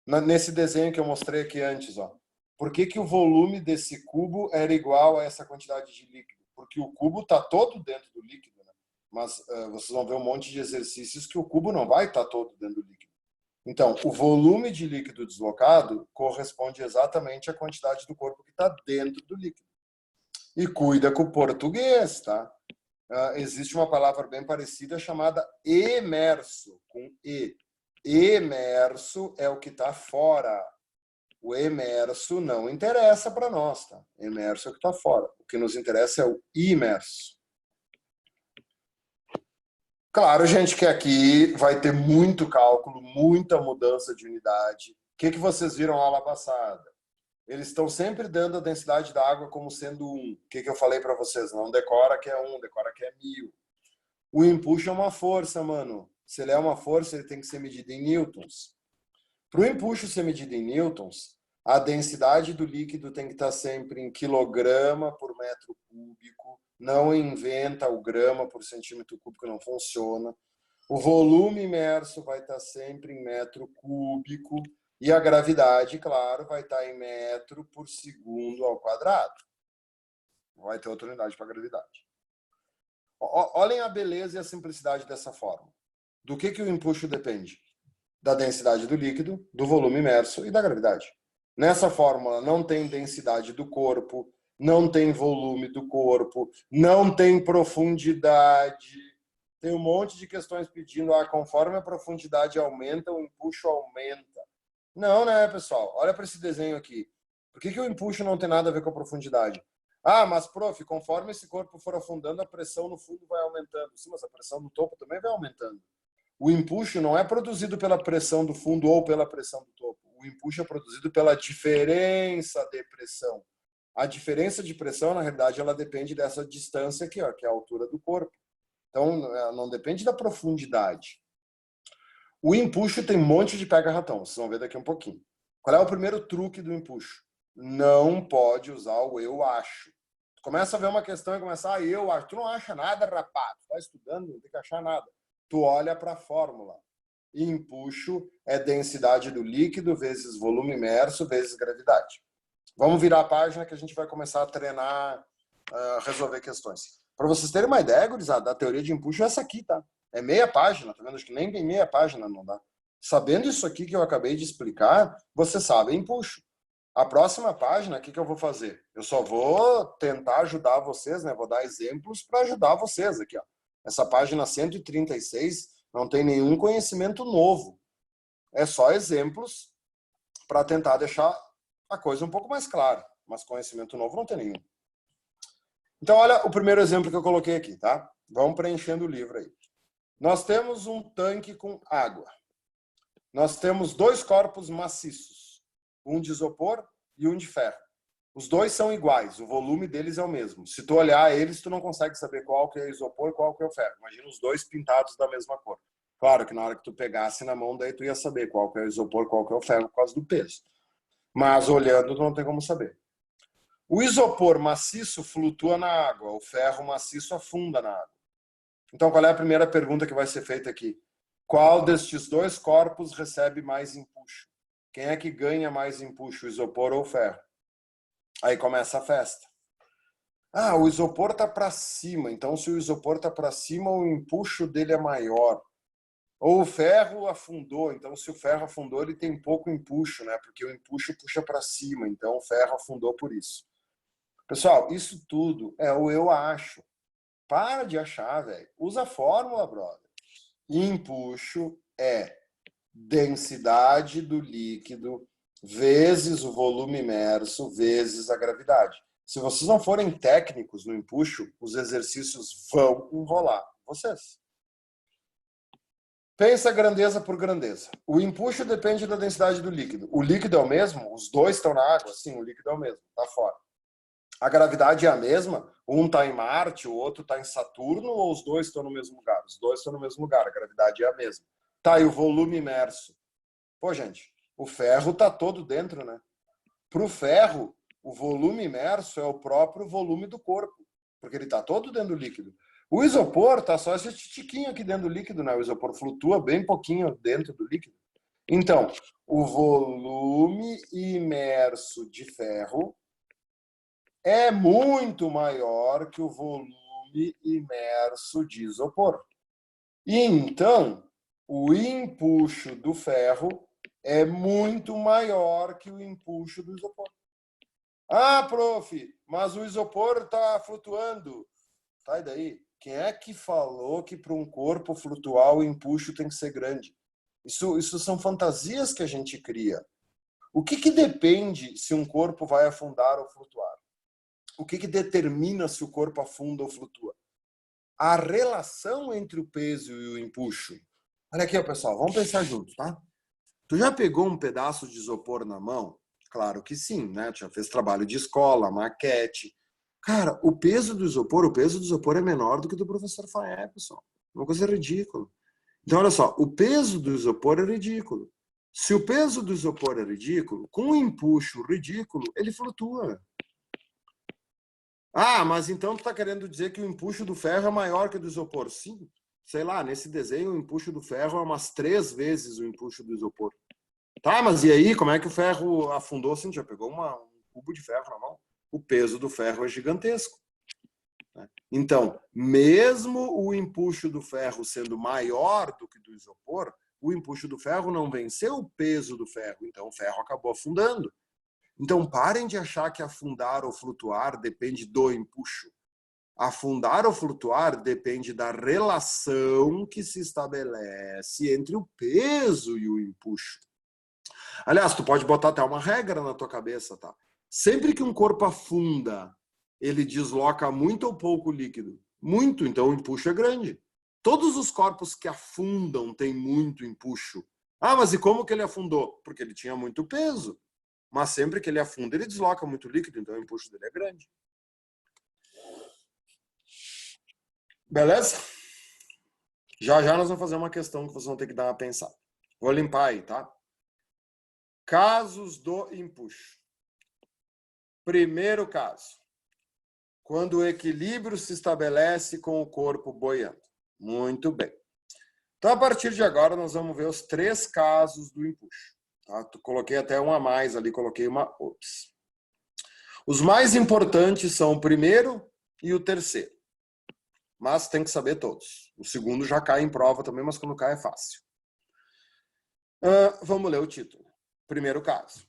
Nesse desenho que eu mostrei aqui antes, ó. Por que o volume desse cubo era igual a essa quantidade de líquido? Porque o cubo está todo dentro do líquido, né? Mas vocês vão ver um monte de exercícios que o cubo não vai estar todo dentro do líquido. Então, o volume de líquido deslocado corresponde exatamente à quantidade do corpo que está dentro do líquido. E cuida com o português, tá? Existe uma palavra bem parecida chamada emerso, com E. Emerso é o que está fora. O emerso não interessa para nós, tá? Emerso é o que está fora. O que nos interessa é o imerso. Claro, gente, que aqui vai ter muito cálculo, muita mudança de unidade. O que vocês viram na aula passada? Eles estão sempre dando a densidade da água como sendo 1. O que eu falei para vocês? Não decora que é 1, decora que é 1000. O empuxo é uma força, mano. Se ele é uma força, ele tem que ser medido em newtons. Para o empuxo ser medido em newtons, a densidade do líquido tem que estar sempre em quilograma por metro cúbico. Não inventa o grama por centímetro cúbico, não funciona. O volume imerso vai estar sempre em metro cúbico. E a gravidade, claro, vai estar em metro por segundo ao quadrado. Vai ter outra unidade para a gravidade. Olhem a beleza e a simplicidade dessa forma. Do que o empuxo depende? Da densidade do líquido, do volume imerso e da gravidade. Nessa fórmula não tem densidade do corpo, não tem volume do corpo, não tem profundidade. Tem um monte de questões pedindo, conforme a profundidade aumenta, o empuxo aumenta. Não, né, pessoal? Olha para esse desenho aqui. Por que o empuxo não tem nada a ver com a profundidade? Mas, prof, conforme esse corpo for afundando, a pressão no fundo vai aumentando. Sim, mas a pressão no topo também vai aumentando. O empuxo não é produzido pela pressão do fundo ou pela pressão do topo. O empuxo é produzido pela diferença de pressão. A diferença de pressão, na realidade, ela depende dessa distância aqui, ó, que é a altura do corpo. Então, não depende da profundidade. O empuxo tem um monte de pega-ratão. Vocês vão ver daqui a um pouquinho. Qual é o primeiro truque do empuxo? Não pode usar o eu acho. Tu começa a ver uma questão e começa, eu acho. Tu não acha nada, rapaz. Tu tá estudando, não tem que achar nada. Tu olha para a fórmula. Empuxo é densidade do líquido vezes volume imerso vezes gravidade. Vamos virar a página que a gente vai começar a treinar, resolver questões. Para vocês terem uma ideia, gurizada, a teoria de empuxo é essa aqui, tá? É meia página, tá vendo? Acho que nem tem meia página, não dá. Sabendo isso aqui que eu acabei de explicar, você sabe empuxo. A próxima página, o que eu vou fazer? Eu só vou tentar ajudar vocês, né? Vou dar exemplos para ajudar vocês aqui, ó. Essa página 136 não tem nenhum conhecimento novo. É só exemplos para tentar deixar a coisa um pouco mais clara. Mas conhecimento novo não tem nenhum. Então, olha o primeiro exemplo que eu coloquei aqui, tá? Vamos preenchendo o livro aí. Nós temos um tanque com água. Nós temos dois corpos maciços. Um de isopor e um de ferro. Os dois são iguais, o volume deles é o mesmo. Se tu olhar eles, tu não consegue saber qual que é isopor e qual que é o ferro. Imagina os dois pintados da mesma cor. Claro que na hora que tu pegasse na mão, daí tu ia saber qual que é o isopor e qual que é o ferro por causa do peso. Mas olhando, tu não tem como saber. O isopor maciço flutua na água, o ferro maciço afunda na água. Então, qual é a primeira pergunta que vai ser feita aqui? Qual destes dois corpos recebe mais empuxo? Quem é que ganha mais empuxo, o isopor ou o ferro? Aí começa a festa. O isopor está para cima, então se o isopor está para cima, o empuxo dele é maior. Ou o ferro afundou, então se o ferro afundou, ele tem pouco empuxo, né? Porque o empuxo puxa para cima, então o ferro afundou por isso. Pessoal, isso tudo é o eu acho. Para de achar, velho. Usa a fórmula, brother. Empuxo é densidade do líquido vezes o volume imerso vezes a gravidade. Se vocês não forem técnicos no empuxo, os exercícios vão enrolar vocês. Pensa grandeza por grandeza. O empuxo depende da densidade do líquido. O líquido é o mesmo? Os dois estão na água? Sim, o líquido é o mesmo, está fora. A gravidade é a mesma? Um está em Marte, o outro está em Saturno, ou os dois estão no mesmo lugar? Os dois estão no mesmo lugar, a gravidade é a mesma. Tá, e o volume imerso? Pô, gente, o ferro está todo dentro, né? Para o ferro, o volume imerso é o próprio volume do corpo, porque ele está todo dentro do líquido. O isopor está só esse tiquinho aqui dentro do líquido, né? O isopor flutua bem pouquinho dentro do líquido. Então, o volume imerso de ferro é muito maior que o volume imerso de isopor. E então, o empuxo do ferro é muito maior que o empuxo do isopor. Ah, prof, mas o isopor está flutuando. Tá, e daí? Quem é que falou que para um corpo flutuar o empuxo tem que ser grande? Isso são fantasias que a gente cria. O que depende se um corpo vai afundar ou flutuar? O que determina se o corpo afunda ou flutua? A relação entre o peso e o empuxo. Olha aqui, ó, pessoal, vamos pensar juntos, tá? Tu já pegou um pedaço de isopor na mão? Claro que sim, né? Tu já fez trabalho de escola, maquete. Cara, o peso do isopor é menor do que do professor Faé, pessoal. Uma coisa ridícula. Então, olha só, o peso do isopor é ridículo. Se o peso do isopor é ridículo, com um empuxo ridículo, ele flutua. Ah, mas então tu está querendo dizer que o empuxo do ferro é maior que o do isopor? Sim. Sei lá, nesse desenho o empuxo do ferro é umas 3 vezes o empuxo do isopor. Tá, mas e aí, como é que o ferro afundou assim? Já pegou um cubo de ferro na mão? O peso do ferro é gigantesco. Então, mesmo o empuxo do ferro sendo maior do que do isopor, o empuxo do ferro não venceu o peso do ferro, então o ferro acabou afundando. Então, parem de achar que afundar ou flutuar depende do empuxo. Afundar ou flutuar depende da relação que se estabelece entre o peso e o empuxo. Aliás, tu pode botar até uma regra na tua cabeça, tá? Sempre que um corpo afunda, ele desloca muito ou pouco líquido? Muito, então o empuxo é grande. Todos os corpos que afundam têm muito empuxo. Ah, mas e como que ele afundou? Porque ele tinha muito peso. Mas sempre que ele afunda, ele desloca muito líquido, então o empuxo dele é grande. Beleza? Já já nós vamos fazer uma questão que vocês vão ter que dar uma pensada. Vou limpar aí, tá? Casos do empuxo. Primeiro caso. Quando o equilíbrio se estabelece com o corpo boiando. Muito bem. Então, a partir de agora, nós vamos ver os 3 casos do empuxo. Tá? Coloquei até um a mais ali, coloquei uma... Ops. Os mais importantes são o primeiro e o terceiro. Mas tem que saber todos. O segundo já cai em prova também, mas quando cai é fácil. Vamos ler o título. Primeiro caso.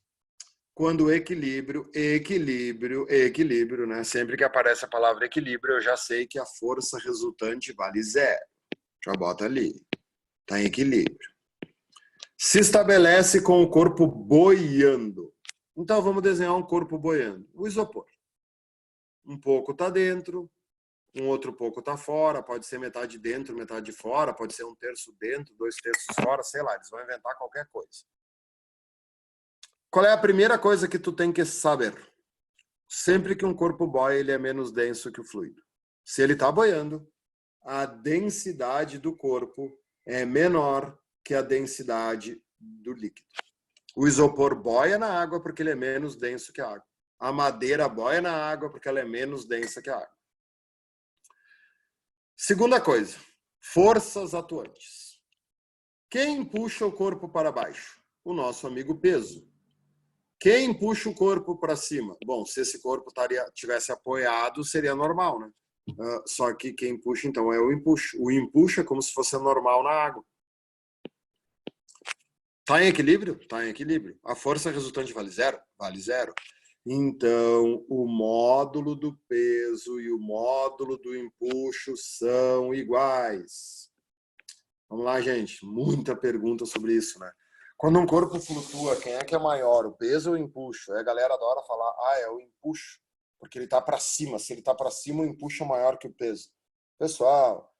Quando equilíbrio, né? Sempre que aparece a palavra equilíbrio, eu já sei que a força resultante vale 0. Já bota ali. Está em equilíbrio. Se estabelece com o corpo boiando. Então, vamos desenhar um corpo boiando. O isopor. Um pouco está dentro, um outro pouco está fora, pode ser metade dentro, metade fora, pode ser 1/3 dentro, 2/3 fora, sei lá, eles vão inventar qualquer coisa. Qual é a primeira coisa que tu tem que saber? Sempre que um corpo boia, ele é menos denso que o fluido. Se ele está boiando, a densidade do corpo é menor que a densidade do líquido. O isopor boia na água porque ele é menos denso que a água. A madeira boia na água porque ela é menos densa que a água. Segunda coisa, forças atuantes. Quem puxa o corpo para baixo? O nosso amigo peso. Quem puxa o corpo para cima? Bom, se esse corpo tivesse apoiado, seria normal, né? Só que quem puxa, então, é o empuxo. O empuxo é como se fosse normal na água. Está em equilíbrio? Está em equilíbrio. A força resultante vale 0? Vale 0. Então, o módulo do peso e o módulo do empuxo são iguais. Vamos lá, gente. Muita pergunta sobre isso, né? Quando um corpo flutua, quem é que é maior, o peso ou o empuxo? Aí a galera adora falar, é o empuxo, porque ele está para cima. Se ele está para cima, o empuxo é maior que o peso. Pessoal,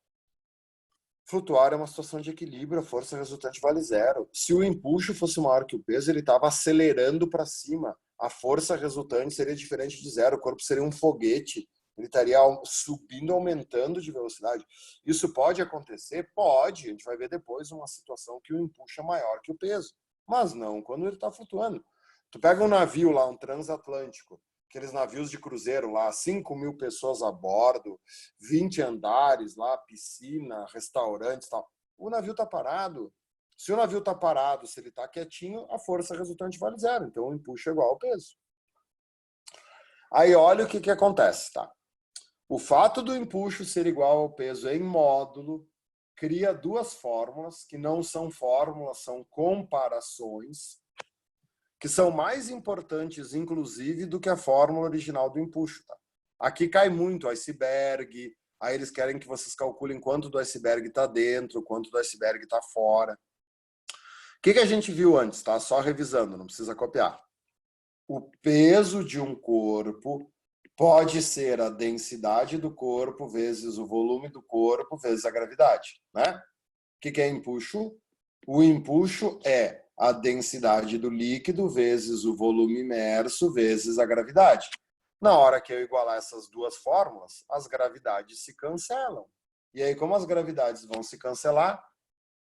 flutuar é uma situação de equilíbrio, a força resultante vale 0. Se o empuxo fosse maior que o peso, ele estava acelerando para cima. A força resultante seria diferente de 0. O corpo seria um foguete. Ele estaria subindo, aumentando de velocidade. Isso pode acontecer? Pode. A gente vai ver depois uma situação que o empuxo é maior que o peso. Mas não quando ele está flutuando. Tu pega um navio lá, um transatlântico. aqueles navios de cruzeiro lá, 5.000 pessoas a bordo, 20 andares lá, piscina, restaurantes e tal. O navio está parado. Se o navio está parado, se ele está quietinho, a força resultante vale zero. Então, o empuxo é igual ao peso. Aí, olha o que acontece, tá? O fato do empuxo ser igual ao peso em módulo cria duas fórmulas, que não são fórmulas, são comparações, que são mais importantes, inclusive, do que a fórmula original do empuxo. Tá? Aqui cai muito iceberg, aí eles querem que vocês calculem quanto do iceberg está dentro, quanto do iceberg está fora. O que a gente viu antes, tá? Só revisando, não precisa copiar. O peso de um corpo pode ser a densidade do corpo vezes o volume do corpo vezes a gravidade, né? O que é empuxo? O empuxo é a densidade do líquido vezes o volume imerso vezes a gravidade. Na hora que eu igualar essas duas fórmulas, as gravidades se cancelam. E aí, como as gravidades vão se cancelar,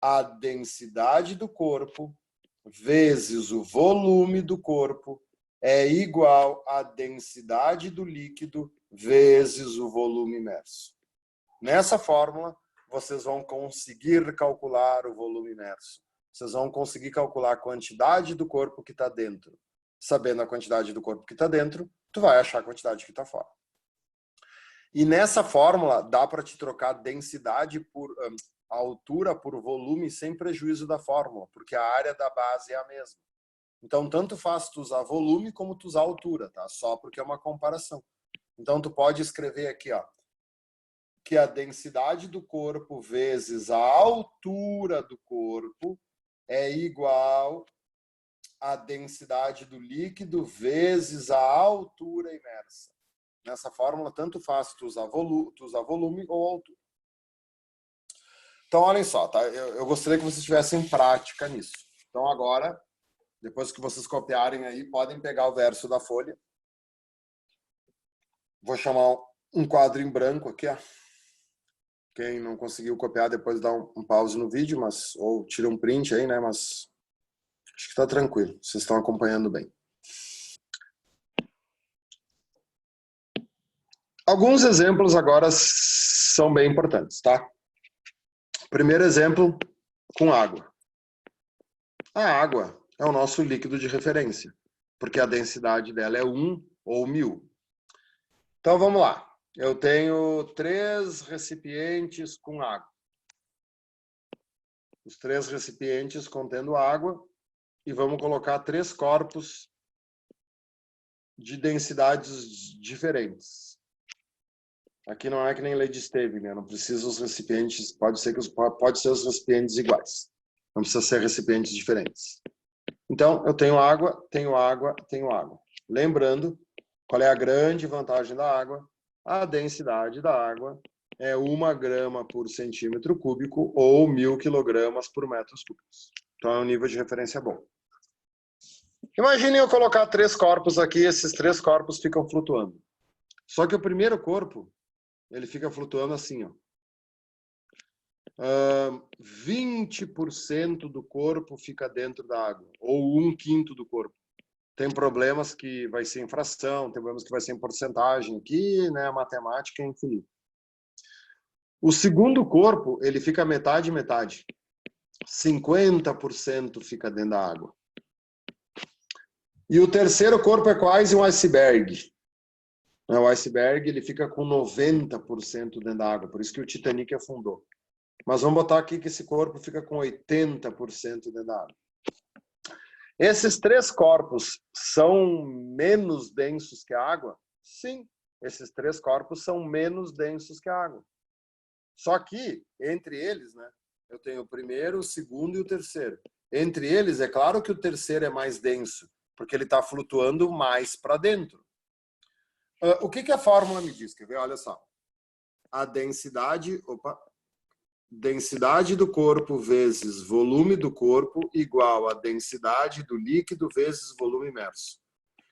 a densidade do corpo vezes o volume do corpo é igual à densidade do líquido vezes o volume imerso. Nessa fórmula, vocês vão conseguir calcular o volume imerso. Vocês vão conseguir calcular a quantidade do corpo que está dentro. Sabendo a quantidade do corpo que está dentro, tu vai achar a quantidade que está fora. E nessa fórmula, dá para te trocar densidade por altura por volume sem prejuízo da fórmula, porque a área da base é a mesma. Então, tanto faz tu usar volume como tu usar altura, tá? Só porque é uma comparação. Então, tu pode escrever aqui, ó, que a densidade do corpo vezes a altura do corpo é igual à densidade do líquido vezes a altura imersa. Nessa fórmula, tanto faz tu usar volume ou altura. Então, olhem só, tá? Eu gostaria que vocês tivessem prática nisso. Então, agora, depois que vocês copiarem aí, podem pegar o verso da folha. Vou chamar um quadro em branco aqui, ó. Quem não conseguiu copiar, depois dá um pause no vídeo, ou tira um print aí, né? Mas acho que tá tranquilo. Vocês estão acompanhando bem. Alguns exemplos agora são bem importantes, tá? Primeiro exemplo, com água. A água é o nosso líquido de referência, porque a densidade dela é 1 ou 1000. Então, vamos lá. Eu tenho 3 recipientes com água. Os 3 recipientes contendo água e vamos colocar 3 corpos de densidades diferentes. Aqui não é que nem lei de Stevens, né? Não precisa os recipientes, pode ser os recipientes iguais. Não precisa ser recipientes diferentes. Então, eu tenho água, tenho água, tenho água. Lembrando, qual é a grande vantagem da água? A densidade da água é 1 grama por centímetro cúbico ou 1000 quilogramas por metros cúbicos. Então, é um nível de referência bom. Imagine eu colocar 3 corpos aqui, esses 3 corpos ficam flutuando. Só que o primeiro corpo, ele fica flutuando assim, ó. 20% do corpo fica dentro da água, ou 1/5 do corpo. Tem problemas que vai ser em fração, tem problemas que vai ser em porcentagem aqui, né? A matemática é infinita. O segundo corpo, ele fica metade, metade. 50% fica dentro da água. E o terceiro corpo é quase um iceberg. O iceberg, ele fica com 90% dentro da água, por isso que o Titanic afundou. Mas vamos botar aqui que esse corpo fica com 80% dentro da água. Esses 3 corpos são menos densos que a água? Sim, esses 3 corpos são menos densos que a água. Só que, entre eles, né, eu tenho o primeiro, o segundo e o terceiro. Entre eles, é claro que o terceiro é mais denso, porque ele está flutuando mais para dentro. O que a fórmula me diz? Quer ver? Olha só. A densidade do corpo vezes volume do corpo igual a densidade do líquido vezes volume imerso.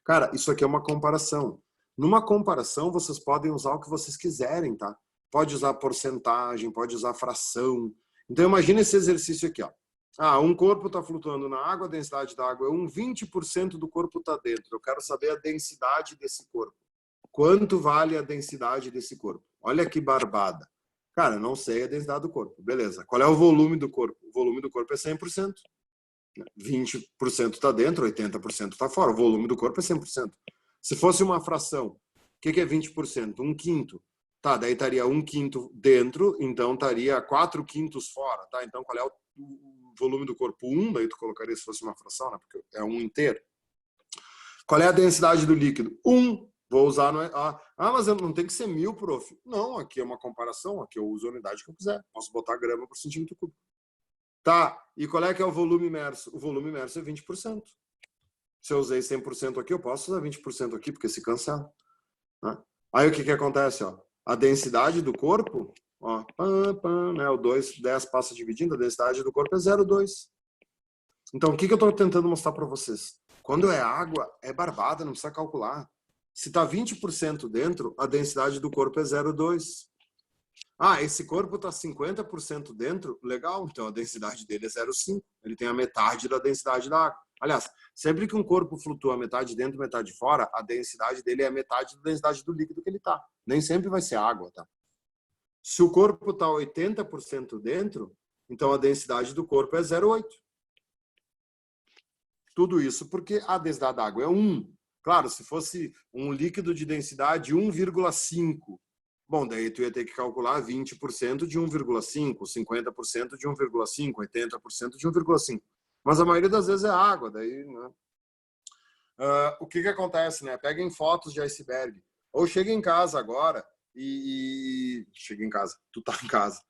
Cara, isso aqui é uma comparação. Numa comparação, vocês podem usar o que vocês quiserem, tá? Pode usar porcentagem, pode usar fração. Então, imagina esse exercício aqui, ó. um corpo está flutuando na água, a densidade da água é 1, 20% do corpo está dentro. Eu quero saber a densidade desse corpo. Quanto vale a densidade desse corpo? Olha que barbada. Cara, não sei a densidade do corpo. Beleza. Qual é o volume do corpo? O volume do corpo é 100%. 20% está dentro, 80% está fora. O volume do corpo é 100%. Se fosse uma fração, o que é 20%? 1/5. Tá, daí estaria 1/5 dentro, então estaria 4/5 fora, tá? Então qual é o volume do corpo? 1, daí tu colocaria se fosse uma fração, né? Porque é 1 inteiro. Qual é a densidade do líquido? 1. Vou usar... mas não tem que ser 1000, prof. Não, aqui é uma comparação, aqui eu uso a unidade que eu quiser. Posso botar grama por centímetro cúbico. Tá, e qual é que é o volume imerso? O volume imerso é 20%. Se eu usei 100% aqui, eu posso usar 20% aqui, porque se cancela. Né? Aí o que acontece? Ó? A densidade do corpo, ó, né? O 10 passa dividindo, a densidade do corpo é 0,2. Então, o que eu estou tentando mostrar para vocês? Quando é água, é barbada, não precisa calcular. Se está 20% dentro, a densidade do corpo é 0,2. Esse corpo está 50% dentro, legal, então a densidade dele é 0,5. Ele tem a metade da densidade da água. Aliás, sempre que um corpo flutua metade dentro, metade fora, a densidade dele é a metade da densidade do líquido que ele está. Nem sempre vai ser água, tá? Se o corpo está 80% dentro, então a densidade do corpo é 0,8. Tudo isso porque a densidade da água é 1. Claro, se fosse um líquido de densidade 1,5, bom, daí tu ia ter que calcular 20% de 1,5, 50% de 1,5, 80% de 1,5. Mas a maioria das vezes é água, daí, né? O que acontece, né? Peguem fotos de iceberg. Ou chega em casa agora chega em casa, tu tá em casa.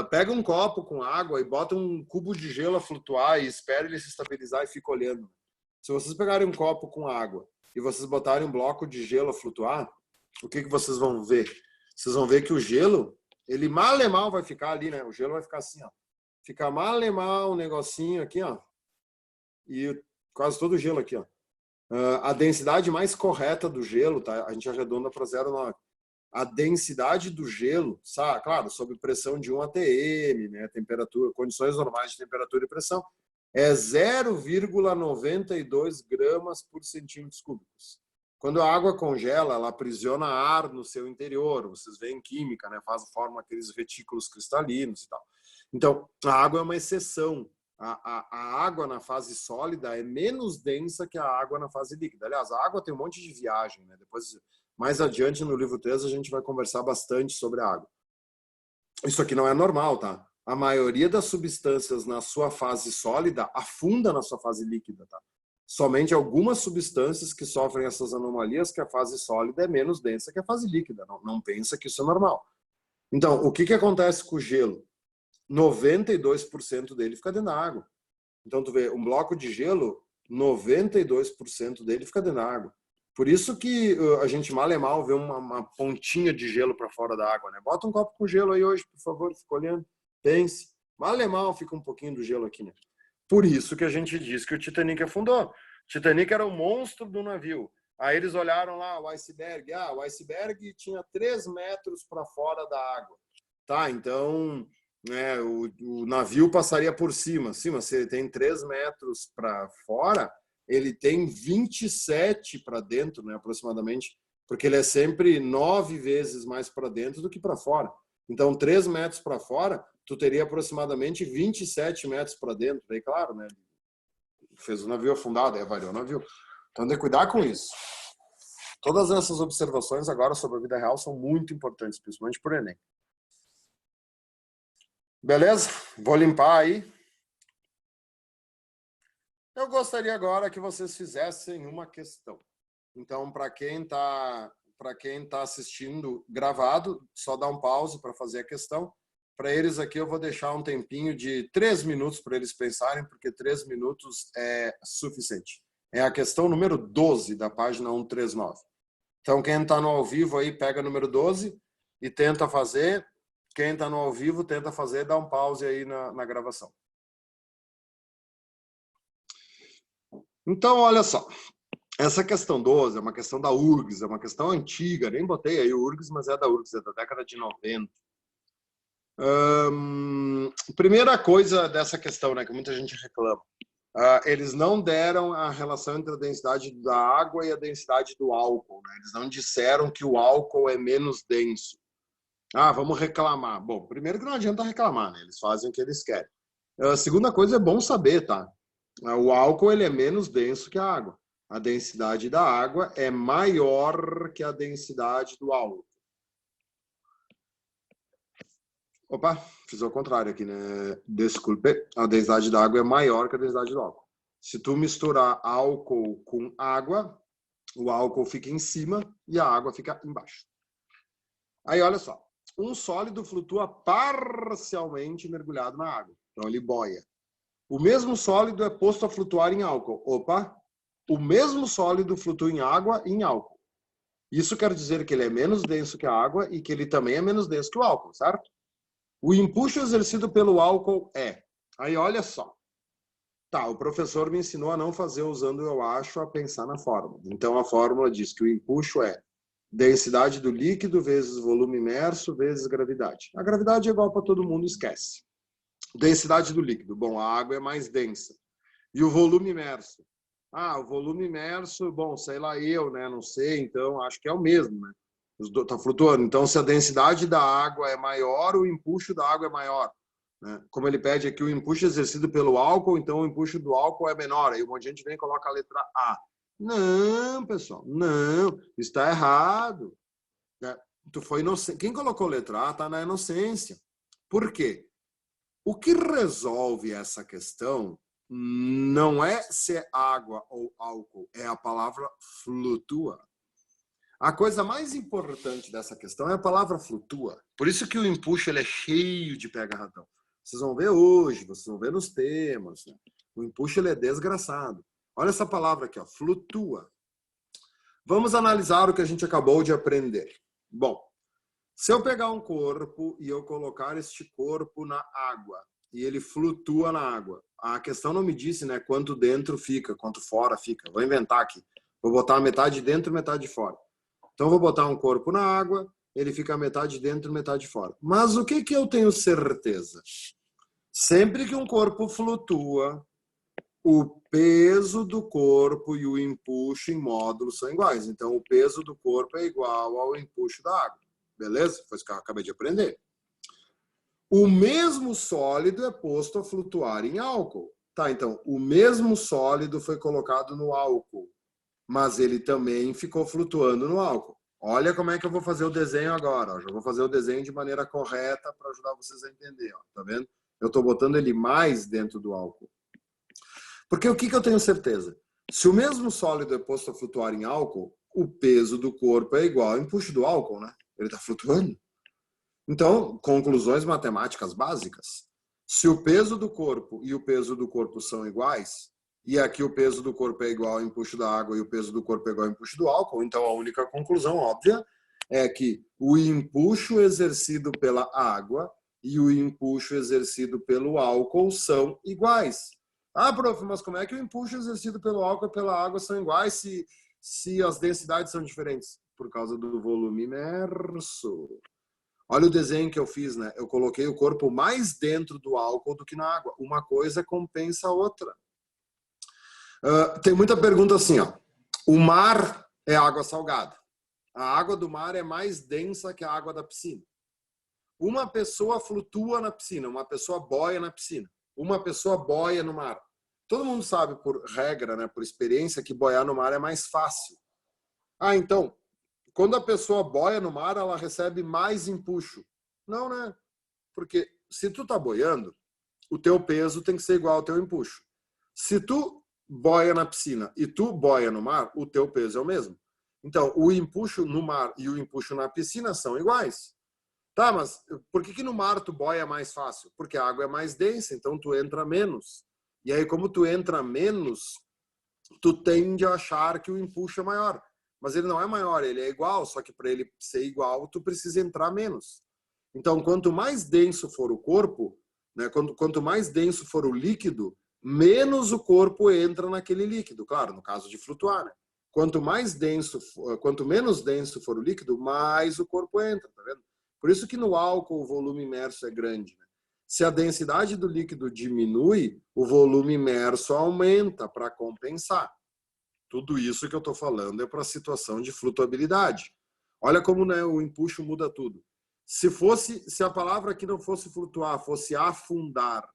Pega um copo com água e bota um cubo de gelo a flutuar e espera ele se estabilizar e fica olhando. Se vocês pegarem um copo com água e vocês botarem um bloco de gelo a flutuar, o que vocês vão ver? Vocês vão ver que o gelo, ele mal e mal vai ficar ali, né? O gelo vai ficar assim, ó. Fica mal e mal um negocinho aqui, ó. E quase todo o gelo aqui, ó. A densidade mais correta do gelo, tá? A gente arredonda para 0,9. A densidade do gelo, sabe? Claro, sob pressão de 1 atm, né? Temperatura, condições normais de temperatura e pressão, é 0,92 gramas por centímetros cúbicos. Quando a água congela, ela aprisiona ar no seu interior. Vocês veem química, né? Forma aqueles retículos cristalinos e tal. Então, a água é uma exceção. A água na fase sólida é menos densa que a água na fase líquida. Aliás, a água tem um monte de viagem, né? Depois, mais adiante, no livro 3, a gente vai conversar bastante sobre a água. Isso aqui não é normal, tá? A maioria das substâncias na sua fase sólida afunda na sua fase líquida, tá? Somente algumas substâncias que sofrem essas anomalias, que a fase sólida é menos densa que a fase líquida. Não pensa que isso é normal. Então, o que acontece com o gelo? 92% dele fica dentro da água. Então, tu vê, um bloco de gelo, 92% dele fica dentro da água. Por isso que a gente mal e mal vê uma pontinha de gelo para fora da água, né? Bota um copo com gelo aí hoje, por favor, fica olhando, pense. Mal e mal fica um pouquinho do gelo aqui, né? Por isso que a gente diz que o Titanic afundou. O Titanic era o monstro do navio. Aí eles olharam lá o iceberg. O iceberg tinha 3 metros para fora da água. Tá, então o navio passaria por cima. Sim, mas se ele tem 3 metros para fora, ele tem 27 para dentro, né, aproximadamente, porque ele é sempre 9 vezes mais para dentro do que para fora. Então, 3 metros para fora, tu teria aproximadamente 27 metros para dentro. Daí, claro, né, fez o navio afundado, aí avariou o navio. Então, tem que cuidar com isso. Todas essas observações agora sobre a vida real são muito importantes, principalmente por Enem. Beleza? Vou limpar aí. Eu gostaria agora que vocês fizessem uma questão. Então, para quem tá assistindo gravado, só dá um pause para fazer a questão. Para eles aqui eu vou deixar um tempinho de 3 minutos para eles pensarem, porque 3 minutos é suficiente. É a questão número 12 da página 139. Então, quem está no ao vivo aí, pega o número 12 e tenta fazer. Quem está no ao vivo, tenta fazer, dá um pause aí na gravação. Então, olha só. Essa questão 12 é uma questão da URGS, é uma questão antiga, nem botei aí o URGS, mas é da URGS, é da década de 90. Primeira coisa dessa questão, né, que muita gente reclama. Eles não deram a relação entre a densidade da água e a densidade do álcool, né? Eles não disseram que o álcool é menos denso. Vamos reclamar. Bom, primeiro que não adianta reclamar, né? Eles fazem o que eles querem. A segunda coisa é bom saber, tá? O álcool ele é menos denso que a água. A densidade da água é maior que a densidade do álcool. Opa, fiz ao contrário aqui, né? Desculpe. A densidade da água é maior que a densidade do álcool. Se tu misturar álcool com água, o álcool fica em cima e a água fica embaixo. Aí, olha só. Um sólido flutua parcialmente mergulhado na água. Então, ele boia. O mesmo sólido é posto a flutuar em álcool. Opa! O mesmo sólido flutua em água e em álcool. Isso quer dizer que ele é menos denso que a água e que ele também é menos denso que o álcool, certo? O empuxo exercido pelo álcool é... Aí, olha só. Tá, o professor me ensinou a não fazer usando eu acho, a pensar na fórmula. Então, a fórmula diz que o empuxo é densidade do líquido vezes volume imerso vezes gravidade. A gravidade é igual para todo mundo, esquece. Densidade do líquido. Bom, a água é mais densa. E o volume imerso? O volume imerso, bom, sei lá eu, né? Não sei, então acho que é o mesmo, né? Está flutuando. Então, se a densidade da água é maior, o empuxo da água é maior. Né? Como ele pede aqui o empuxo exercido pelo álcool, então o empuxo do álcool é menor. Aí um monte de gente vem e coloca a letra A. Não, pessoal, não. Está errado. Tu foi inocente. Quem colocou letra A está na inocência. Por quê? O que resolve essa questão não é se é água ou álcool, é a palavra flutua. A coisa mais importante dessa questão é a palavra flutua. Por isso que o empuxo ele é cheio de pega-ratão. Vocês vão ver hoje, vocês vão ver nos temas. Né? O empuxo ele é desgraçado. Olha essa palavra aqui, ó, flutua. Vamos analisar o que a gente acabou de aprender. Bom, se eu pegar um corpo e eu colocar este corpo na água, e ele flutua na água. A questão não me disse, né, quanto dentro fica, quanto fora fica. Vou inventar aqui. Vou botar metade dentro, metade fora. Então, vou botar um corpo na água, ele fica metade dentro, metade fora. Mas o que eu tenho certeza? Sempre que um corpo flutua, o peso do corpo e o empuxo em módulo são iguais. Então, o peso do corpo é igual ao empuxo da água. Beleza? Foi isso que eu acabei de aprender. O mesmo sólido é posto a flutuar em álcool. Tá, então, o mesmo sólido foi colocado no álcool, mas ele também ficou flutuando no álcool. Olha como é que eu vou fazer o desenho agora. Ó. Já vou fazer o desenho de maneira correta para ajudar vocês a entender. Ó. Tá vendo? Eu estou botando ele mais dentro do álcool. Porque o que eu tenho certeza? Se o mesmo sólido é posto a flutuar em álcool, o peso do corpo é igual ao empuxo do álcool, né? Ele está flutuando. Então, conclusões matemáticas básicas. Se o peso do corpo e o peso do corpo são iguais, e aqui o peso do corpo é igual ao empuxo da água e o peso do corpo é igual ao empuxo do álcool, então a única conclusão óbvia é que o empuxo exercido pela água e o empuxo exercido pelo álcool são iguais. Prof, mas como é que o empuxo exercido pelo álcool e pela água são iguais se as densidades são diferentes? Por causa do volume imerso. Olha o desenho que eu fiz, né? Eu coloquei o corpo mais dentro do álcool do que na água. Uma coisa compensa a outra. Tem muita pergunta assim, ó. O mar é água salgada. A água do mar é mais densa que a água da piscina. Uma pessoa flutua na piscina, uma pessoa boia na piscina. Uma pessoa boia no mar. Todo mundo sabe, por regra, né, por experiência, que boiar no mar é mais fácil. Então... Quando a pessoa boia no mar, ela recebe mais empuxo. Não, né? Porque se tu tá boiando, o teu peso tem que ser igual ao teu empuxo. Se tu boia na piscina e tu boia no mar, o teu peso é o mesmo. Então, o empuxo no mar e o empuxo na piscina são iguais. Tá, mas por que no mar tu boia mais fácil? Porque a água é mais densa, então tu entra menos. E aí, como tu entra menos, tu tende a achar que o empuxo é maior. Mas ele não é maior, ele é igual, só que para ele ser igual, tu precisa entrar menos. Então, quanto mais denso for o corpo, né, quanto mais denso for o líquido, menos o corpo entra naquele líquido. Claro, no caso de flutuar, né? Quanto menos denso for o líquido, mais o corpo entra, tá vendo? Por isso que no álcool o volume imerso é grande, né? Se a densidade do líquido diminui, o volume imerso aumenta para compensar. Tudo isso que eu estou falando é para a situação de flutuabilidade. Olha como, né, o empuxo muda tudo. Se a palavra aqui não fosse flutuar, fosse afundar,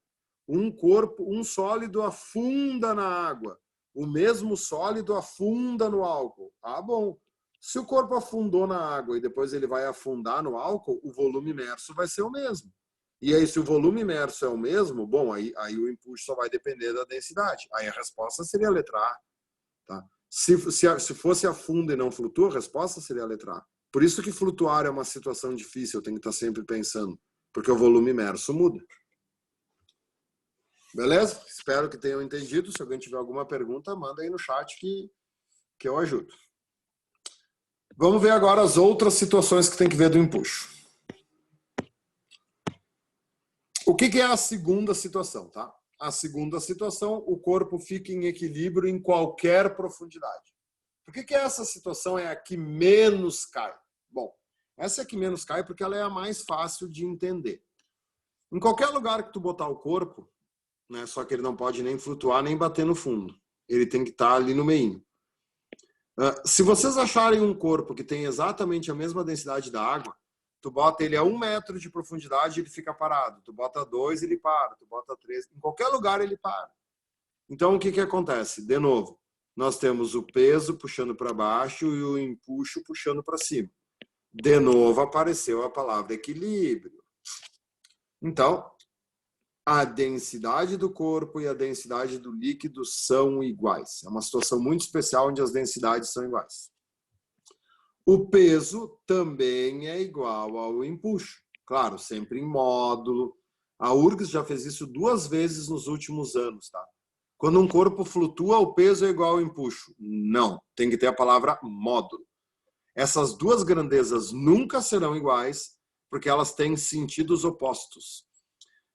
um sólido afunda na água, o mesmo sólido afunda no álcool. Ah, bom. Se o corpo afundou na água e depois ele vai afundar no álcool, o volume imerso vai ser o mesmo. E aí, se o volume imerso é o mesmo, bom, aí o empuxo só vai depender da densidade. Aí a resposta seria a letra A. Tá? Se fosse afunda e não flutua, a resposta seria a letra A. Por isso que flutuar é uma situação difícil, eu tenho que estar sempre pensando, porque o volume imerso muda. Beleza? Espero que tenham entendido. Se alguém tiver alguma pergunta, manda aí no chat que eu ajudo. Vamos ver agora as outras situações que tem que ver do empuxo. O que é a segunda situação, tá? A segunda situação, o corpo fica em equilíbrio em qualquer profundidade. Por que essa situação é a que menos cai? Bom, essa é a que menos cai porque ela é a mais fácil de entender. Em qualquer lugar que tu botar o corpo, né, só que ele não pode nem flutuar nem bater no fundo. Ele tem que estar ali no meio. Se vocês acharem um corpo que tem exatamente a mesma densidade da água, tu bota ele a 1 metro de profundidade, ele fica parado. Tu bota 2, ele para. Tu bota 3. Em qualquer lugar ele para. Então, o que acontece? De novo, nós temos o peso puxando para baixo e o empuxo puxando para cima. De novo, apareceu a palavra equilíbrio. Então, a densidade do corpo e a densidade do líquido são iguais. É uma situação muito especial onde as densidades são iguais. O peso também é igual ao empuxo. Claro, sempre em módulo. A URGS já fez isso 2 vezes nos últimos anos, tá? Quando um corpo flutua, o peso é igual ao empuxo. Não, tem que ter a palavra módulo. Essas 2 grandezas nunca serão iguais, porque elas têm sentidos opostos.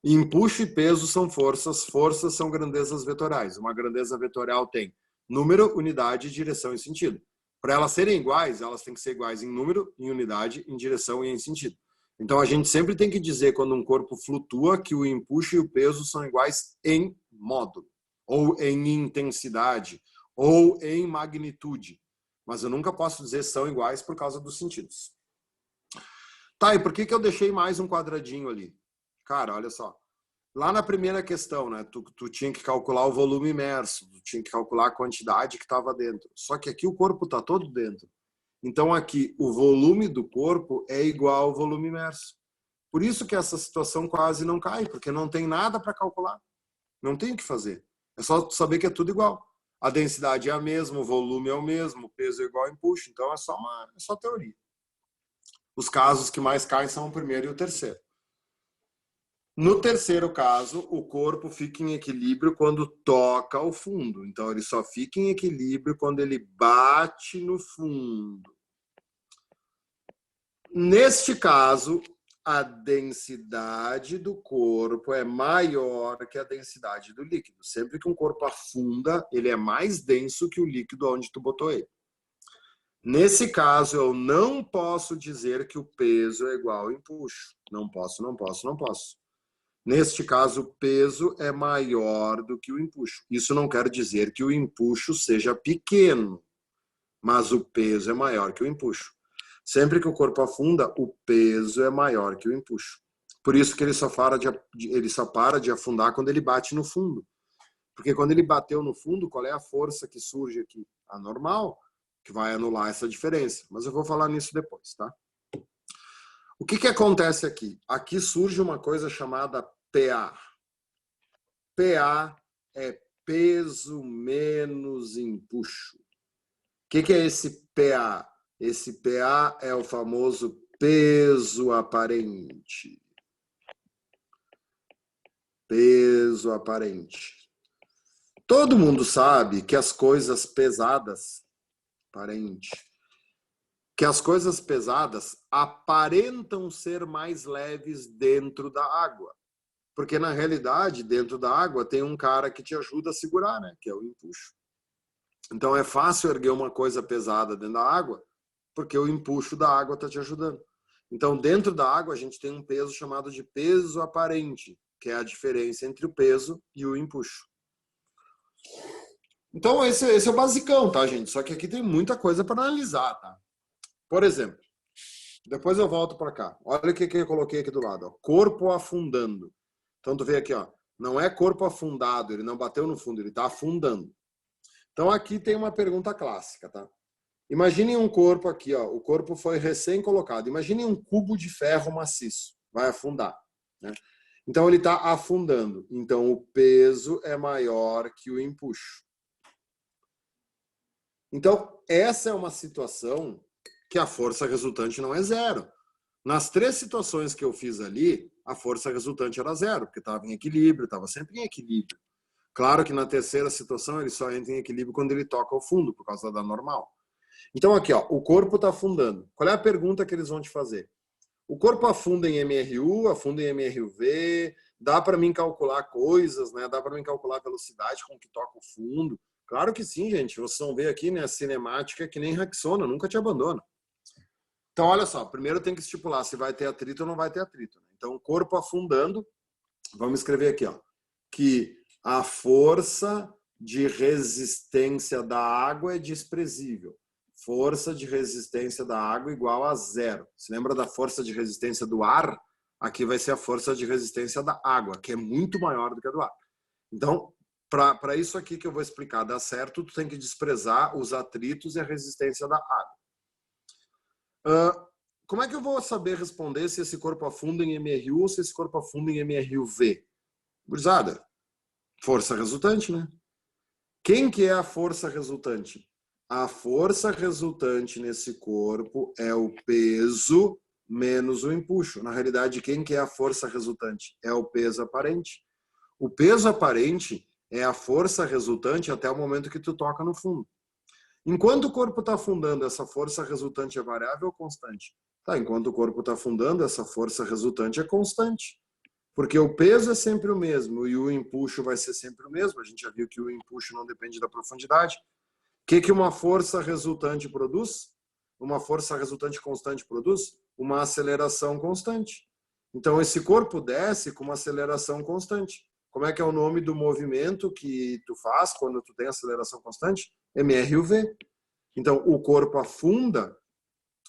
Empuxo e peso são forças, forças são grandezas vetoriais. Uma grandeza vetorial tem número, unidade, direção e sentido. Para elas serem iguais, elas têm que ser iguais em número, em unidade, em direção e em sentido. Então a gente sempre tem que dizer quando um corpo flutua que o empuxo e o peso são iguais em módulo, ou em intensidade, ou em magnitude. Mas eu nunca posso dizer são iguais por causa dos sentidos. Tá, e por que eu deixei mais um quadradinho ali? Cara, olha só. Lá na primeira questão, né, tu tinha que calcular o volume imerso, tu tinha que calcular a quantidade que estava dentro. Só que aqui o corpo está todo dentro. Então aqui o volume do corpo é igual ao volume imerso. Por isso que essa situação quase não cai, porque não tem nada para calcular. Não tem o que fazer. É só saber que é tudo igual. A densidade é a mesma, o volume é o mesmo, o peso é igual ao empuxo. Então é só teoria. Os casos que mais caem são o primeiro e o terceiro. No terceiro caso, o corpo fica em equilíbrio quando toca o fundo. Então, ele só fica em equilíbrio quando ele bate no fundo. Neste caso, a densidade do corpo é maior que a densidade do líquido. Sempre que um corpo afunda, ele é mais denso que o líquido onde tu botou ele. Nesse caso, eu não posso dizer que o peso é igual ao empuxo. Não posso. Neste caso, o peso é maior do que o empuxo. Isso não quer dizer que o empuxo seja pequeno, mas o peso é maior que o empuxo. Sempre que o corpo afunda, o peso é maior que o empuxo. Por isso que ele só para de afundar quando ele bate no fundo. Porque quando ele bateu no fundo, qual é a força que surge aqui? A normal, que vai anular essa diferença. Mas eu vou falar nisso depois, tá? O que acontece aqui? Aqui surge uma coisa chamada PA. PA é peso menos empuxo. O que é esse PA? Esse PA é o famoso peso aparente. Peso aparente. Todo mundo sabe que as coisas pesadas, que as coisas pesadas aparentam ser mais leves dentro da água. Porque, na realidade, dentro da água tem um cara que te ajuda a segurar, né? Que é o empuxo. Então, é fácil erguer uma coisa pesada dentro da água, porque o empuxo da água está te ajudando. Então, dentro da água, a gente tem um peso chamado de peso aparente, que é a diferença entre o peso e o empuxo. Então, esse é o basicão, tá, gente? Só que aqui tem muita coisa para analisar, tá? Por exemplo, depois eu volto para cá. Olha o que eu coloquei aqui do lado. Ó. Corpo afundando. Então, tu vê aqui, ó. Não é corpo afundado, ele não bateu no fundo, ele está afundando. Então, aqui tem uma pergunta clássica, tá? Imaginem um corpo aqui, ó. O corpo foi recém-colocado. Imaginem um cubo de ferro maciço. Vai afundar, né? Então, ele está afundando. Então, o peso é maior que o empuxo. Então, essa é uma situação que a força resultante não é zero. Nas 3 situações que eu fiz ali, a força resultante era zero, porque estava em equilíbrio, estava sempre em equilíbrio. Claro que na terceira situação ele só entra em equilíbrio quando ele toca o fundo, por causa da normal. Então aqui, ó, o corpo está afundando. Qual é a pergunta que eles vão te fazer? O corpo afunda em MRU, afunda em MRUV, dá para mim calcular coisas, né? Dá para mim calcular a velocidade com que toca o fundo. Claro que sim, gente. Vocês vão ver aqui, né? A cinemática é que nem Rexona, nunca te abandona. Então, olha só, primeiro tem que estipular se vai ter atrito ou não vai ter atrito. Né? Então, corpo afundando, vamos escrever aqui, ó, que a força de resistência da água é desprezível. Força de resistência da água igual a zero. Se lembra da força de resistência do ar? Aqui vai ser a força de resistência da água, que é muito maior do que a do ar. Então, para isso aqui que eu vou explicar dar certo, tu tem que desprezar os atritos e a resistência da água. Como é que eu vou saber responder se esse corpo afunda em MRU ou se esse corpo afunda em MRUV? Gurizada, força resultante, né? Quem que é a força resultante? A força resultante nesse corpo é o peso menos o empuxo. Na realidade, quem que é a força resultante? É o peso aparente. O peso aparente é a força resultante até o momento que tu toca no fundo. Enquanto o corpo está afundando, essa força resultante é variável ou constante? Tá, enquanto o corpo está afundando, essa força resultante é constante. Porque o peso é sempre o mesmo e o empuxo vai ser sempre o mesmo. A gente já viu que o empuxo não depende da profundidade. O que uma força resultante produz? Uma força resultante constante produz? Uma aceleração constante. Então, esse corpo desce com uma aceleração constante. Como é que é o nome do movimento que tu faz quando tu tem aceleração constante? MRUV. Então, o corpo afunda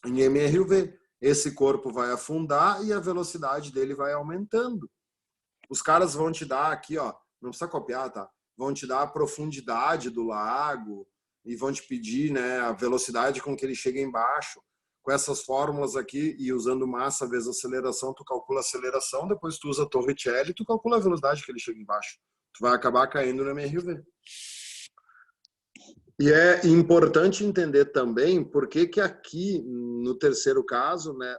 em MRUV. Esse corpo vai afundar e a velocidade dele vai aumentando. Os caras vão te dar aqui, ó, não precisa copiar, tá? Vão te dar a profundidade do lago e vão te pedir, né, a velocidade com que ele chega embaixo. Com essas fórmulas aqui e usando massa vezes aceleração, tu calcula a aceleração, depois tu usa a Torricelli e tu calcula a velocidade que ele chega embaixo. Tu vai acabar caindo no MRUV. E é importante entender também por que que aqui, no terceiro caso, né,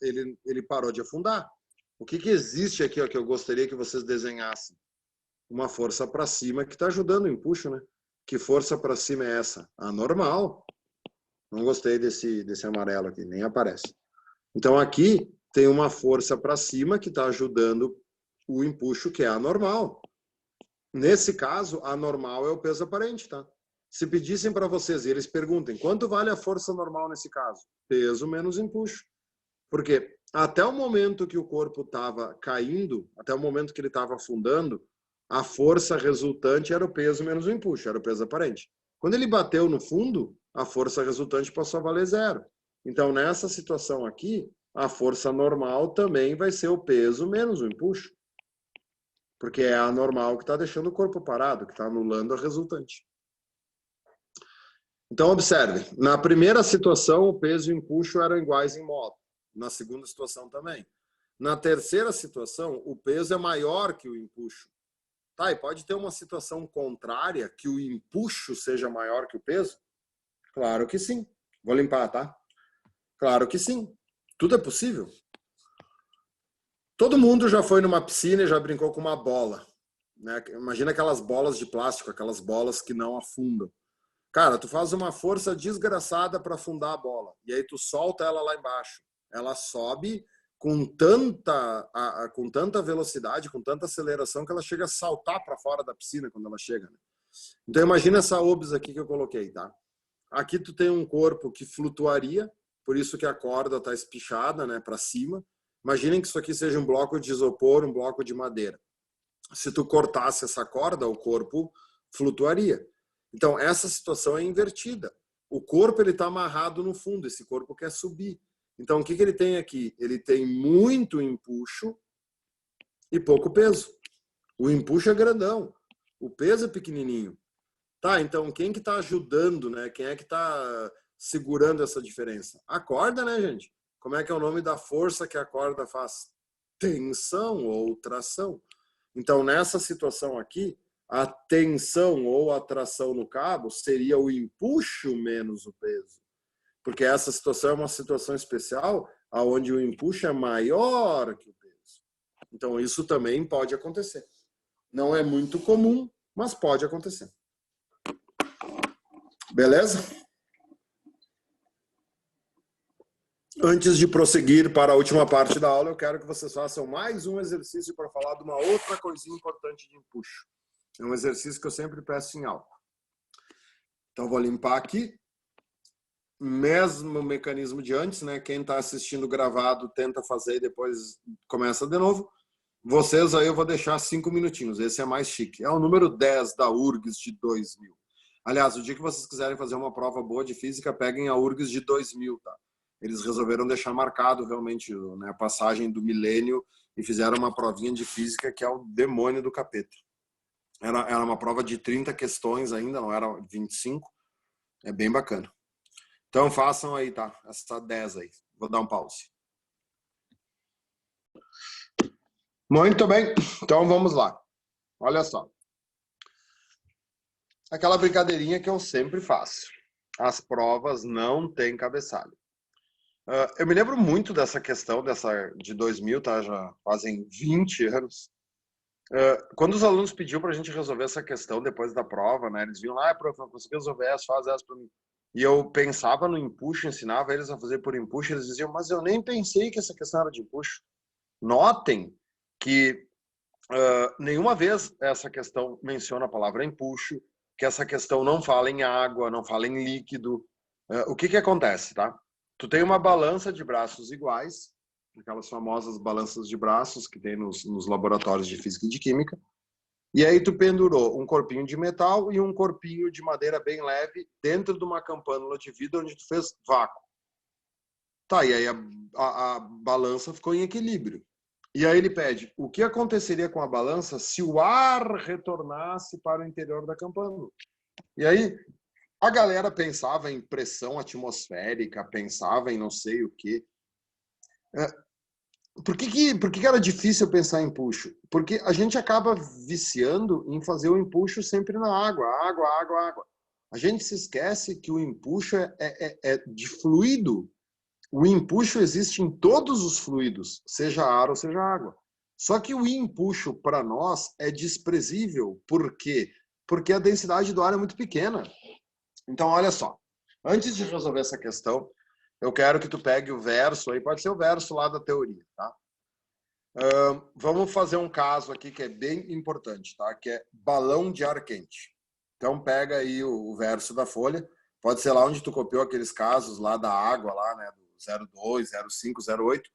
ele parou de afundar. O que que existe aqui, ó, que eu gostaria que vocês desenhassem? Uma força para cima que está ajudando o empuxo, né? Que força para cima é essa? A normal. Não gostei desse amarelo aqui, nem aparece. Então aqui tem uma força para cima que está ajudando o empuxo, que é a normal. Nesse caso, a normal é o peso aparente, tá? Se pedissem para vocês e eles perguntem quanto vale a força normal nesse caso? Peso menos empuxo. Porque até o momento que o corpo estava caindo, até o momento que ele estava afundando, a força resultante era o peso menos o empuxo, era o peso aparente. Quando ele bateu no fundo, a força resultante passou a valer zero. Então, nessa situação aqui, a força normal também vai ser o peso menos o empuxo. Porque é a normal que está deixando o corpo parado, que está anulando a resultante. Então, observe, na primeira situação, o peso e o empuxo eram iguais em modo. Na segunda situação também. Na terceira situação, o peso é maior que o empuxo. Tá, e pode ter uma situação contrária, que o empuxo seja maior que o peso? Claro que sim. Vou limpar, tá? Claro que sim. Tudo é possível. Todo mundo já foi numa piscina e já brincou com uma bola, né? Imagina aquelas bolas de plástico, aquelas bolas que não afundam. Cara, tu faz uma força desgraçada para afundar a bola. E aí tu solta ela lá embaixo. Ela sobe com tanta velocidade, com tanta aceleração, que ela chega a saltar para fora da piscina quando ela chega. Né? Então imagina essa OBS aqui que eu coloquei, tá? Aqui tu tem um corpo que flutuaria, por isso que a corda está espichada, né, para cima. Imaginem que isso aqui seja um bloco de isopor, um bloco de madeira. Se tu cortasse essa corda, o corpo flutuaria. Então, essa situação é invertida. O corpo ele está amarrado no fundo, esse corpo quer subir. Então, o que ele tem aqui? Ele tem muito empuxo e pouco peso. O empuxo é grandão, o peso é pequenininho. Tá, então quem que está ajudando, né? Quem é que está segurando essa diferença? A corda, né, gente? Como é que é o nome da força que a corda faz? Tensão ou tração. Então, nessa situação aqui, a tensão ou a tração no cabo seria o empuxo menos o peso. Porque essa situação é uma situação especial onde o empuxo é maior que o peso. Então, isso também pode acontecer. Não é muito comum, mas pode acontecer. Beleza? Antes de prosseguir para a última parte da aula, eu quero que vocês façam mais um exercício para falar de uma outra coisinha importante de empuxo. É um exercício que eu sempre peço em aula. Então, vou limpar aqui. Mesmo mecanismo de antes, né? Quem está assistindo gravado tenta fazer e depois começa de novo. Vocês aí eu vou deixar 5 minutinhos. Esse é mais chique. É o número 10 da URGS de 2000. Aliás, o dia que vocês quiserem fazer uma prova boa de física, peguem a URGS de 2000, tá? Eles resolveram deixar marcado realmente, né, a passagem do milênio e fizeram uma provinha de física que é o demônio do capeta. Era uma prova de 30 questões ainda, não era 25. É bem bacana. Então façam aí, tá? Essa 10 aí. Vou dar um pause. Muito bem. Então vamos lá. Olha só. Aquela brincadeirinha que eu sempre faço. As provas não têm cabeçalho. Eu me lembro muito dessa questão de 2000, tá? Já fazem 20 anos. Quando os alunos pediam para a gente resolver essa questão depois da prova, né? Eles vinham lá, prof, não consegui resolver essa, faz essa para mim. E eu pensava no empuxo, ensinava eles a fazer por empuxo, eles diziam, mas eu nem pensei que essa questão era de empuxo. Notem que nenhuma vez essa questão menciona a palavra empuxo, que essa questão não fala em água, não fala em líquido. O que acontece, tá? Tu tem uma balança de braços iguais, aquelas famosas balanças de braços que tem nos laboratórios de física e de química, e aí tu pendurou um corpinho de metal e um corpinho de madeira bem leve dentro de uma campânula de vidro onde tu fez vácuo. Tá, e aí a balança ficou em equilíbrio. E aí ele pede, o que aconteceria com a balança se o ar retornasse para o interior da campânula? E aí a galera pensava em pressão atmosférica, pensava em não sei o quê. Por que era difícil pensar em empuxo? Porque a gente acaba viciando em fazer o empuxo sempre na água, água, água, água. A gente se esquece que o empuxo é de fluido. O empuxo existe em todos os fluidos, seja ar ou seja água. Só que o empuxo, para nós, é desprezível. Por quê? Porque a densidade do ar é muito pequena. Então, olha só. Antes de resolver essa questão, eu quero que tu pegue o verso aí, pode ser o verso lá da teoria, tá? Vamos fazer um caso aqui que é bem importante, tá? Que é balão de ar quente. Então, pega aí o verso da folha. Pode ser lá onde tu copiou aqueles casos lá da água, lá, né? Do 02, 05, 08.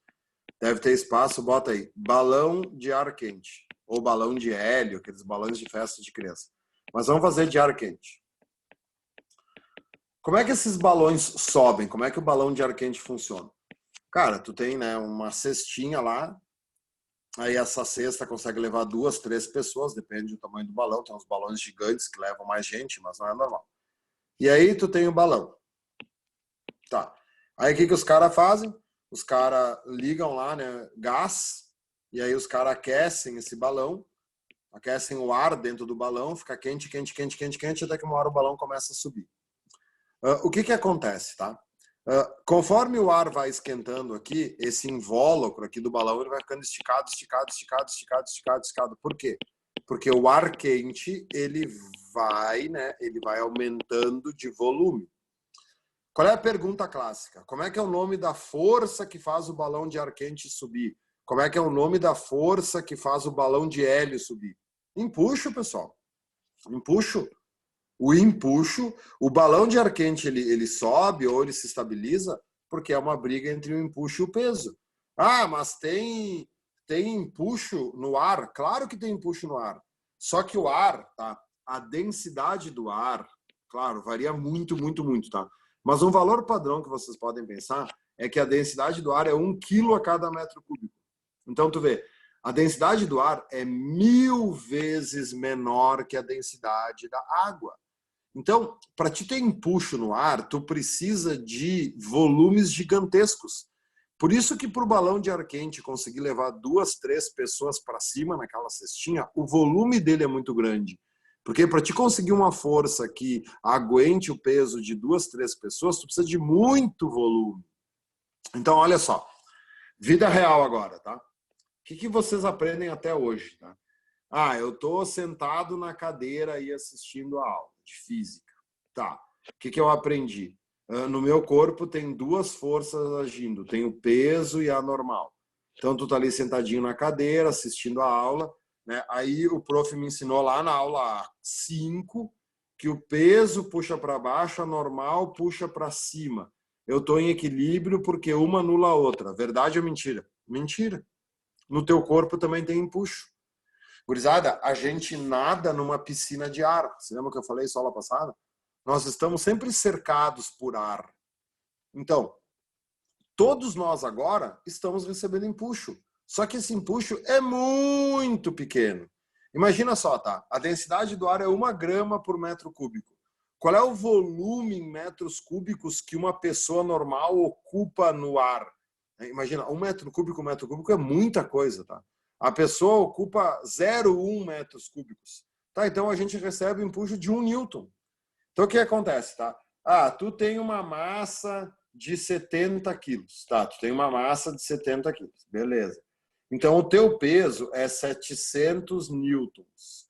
Deve ter espaço, bota aí. Balão de ar quente. Ou balão de hélio, aqueles balões de festa de criança. Mas vamos fazer de ar quente. Como é que esses balões sobem? Como é que o balão de ar quente funciona? Cara, tu tem, né, uma cestinha lá, aí essa cesta consegue levar 2, 3 pessoas, depende do tamanho do balão. Tem uns balões gigantes que levam mais gente, mas não é normal. E aí tu tem o balão. Tá. Aí o que os caras fazem? Os caras ligam lá, né, gás, e aí os caras aquecem esse balão, aquecem o ar dentro do balão, fica quente, quente, quente, quente, quente, até que uma hora o balão começa a subir. O que acontece, tá? Conforme o ar vai esquentando aqui, esse invólucro aqui do balão ele vai ficando esticado, esticado, esticado, esticado, esticado, esticado. Por quê? Porque o ar quente ele vai, né? Ele vai aumentando de volume. Qual é a pergunta clássica? Como é que é o nome da força que faz o balão de ar quente subir? Como é que é o nome da força que faz o balão de hélio subir? Empuxo, pessoal. Empuxo. O empuxo, o balão de ar quente ele sobe ou ele se estabiliza porque é uma briga entre o empuxo e o peso. Ah, mas tem empuxo no ar? Claro que tem empuxo no ar. Só que o ar, tá? A densidade do ar, claro, varia muito, muito, muito, tá? Mas um valor padrão que vocês podem pensar é que a densidade do ar é 1 quilo a cada metro cúbico. Então, tu vê, a densidade do ar é 1000 vezes menor que a densidade da água. Então, para te ter empuxo no ar, tu precisa de volumes gigantescos. Por isso que para o balão de ar quente conseguir levar 2, 3 pessoas para cima naquela cestinha, o volume dele é muito grande. Porque para te conseguir uma força que aguente o peso de 2, 3 pessoas, tu precisa de muito volume. Então, olha só. Vida real agora, tá? O que vocês aprendem até hoje, tá? Ah, eu estou sentado na cadeira e assistindo a aula de física. Tá. O que eu aprendi? No meu corpo tem 2 forças agindo. Tem o peso e a normal. Então, tu tá ali sentadinho na cadeira, assistindo a aula, né? Aí o prof me ensinou lá na aula 5 que o peso puxa para baixo, a normal puxa para cima. Eu estou em equilíbrio porque uma anula a outra. Verdade ou mentira? Mentira. No teu corpo também tem empuxo. Gurizada, a gente nada numa piscina de ar. Você lembra que eu falei isso aula passada? Nós estamos sempre cercados por ar. Então, todos nós agora estamos recebendo empuxo. Só que esse empuxo é muito pequeno. Imagina só, tá? A densidade do ar é 1 grama por metro cúbico. Qual é o volume em metros cúbicos que uma pessoa normal ocupa no ar? Imagina, 1 metro cúbico é muita coisa, tá? A pessoa ocupa 0,1 metros cúbicos. Tá, então a gente recebe o empuxo de 1 newton. Então o que acontece, tá? Ah, tu tem uma massa de 70 quilos. Tá, tu tem uma massa de 70 quilos. Beleza. Então o teu peso é 700 newtons.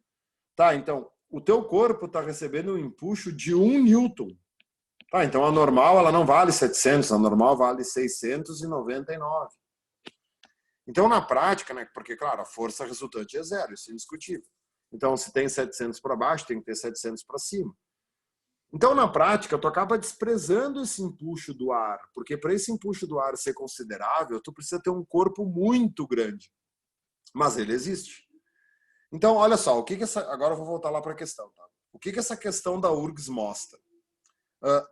Tá, então o teu corpo está recebendo um empuxo de 1 newton. Tá, então a normal ela não vale 700, a normal vale 699. Então, na prática, né, porque, claro, a força resultante é 0, isso é indiscutível. Então, se tem 700 para baixo, tem que ter 700 para cima. Então, na prática, tu acaba desprezando esse empuxo do ar, porque para esse empuxo do ar ser considerável, tu precisa ter um corpo muito grande. Mas ele existe. Então, olha só, agora eu vou voltar lá para a questão. Tá? O que essa questão da URGS mostra?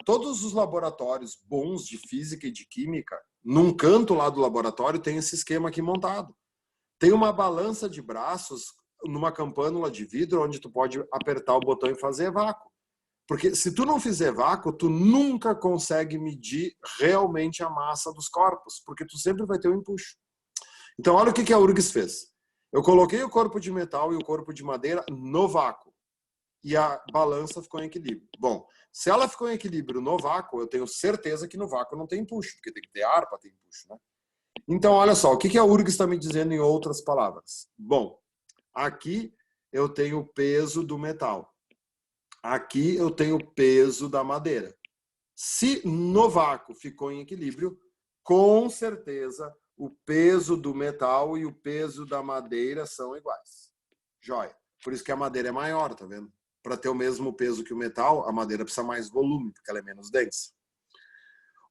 Todos os laboratórios bons de física e de química, num canto lá do laboratório tem esse esquema aqui montado. Tem uma balança de braços numa campânula de vidro onde tu pode apertar o botão e fazer vácuo. Porque se tu não fizer vácuo, tu nunca consegue medir realmente a massa dos corpos, porque tu sempre vai ter um empuxo. Então olha o que a URGS fez. Eu coloquei o corpo de metal e o corpo de madeira no vácuo. E a balança ficou em equilíbrio. Bom, se ela ficou em equilíbrio no vácuo, eu tenho certeza que no vácuo não tem empuxo, porque tem que ter ar para ter empuxo, né? Então, olha só, o que a URGS está me dizendo em outras palavras? Bom, aqui eu tenho o peso do metal. Aqui eu tenho o peso da madeira. Se no vácuo ficou em equilíbrio, com certeza o peso do metal e o peso da madeira são iguais. Joia. Por isso que a madeira é maior, tá vendo? Para ter o mesmo peso que o metal, a madeira precisa mais volume, porque ela é menos densa.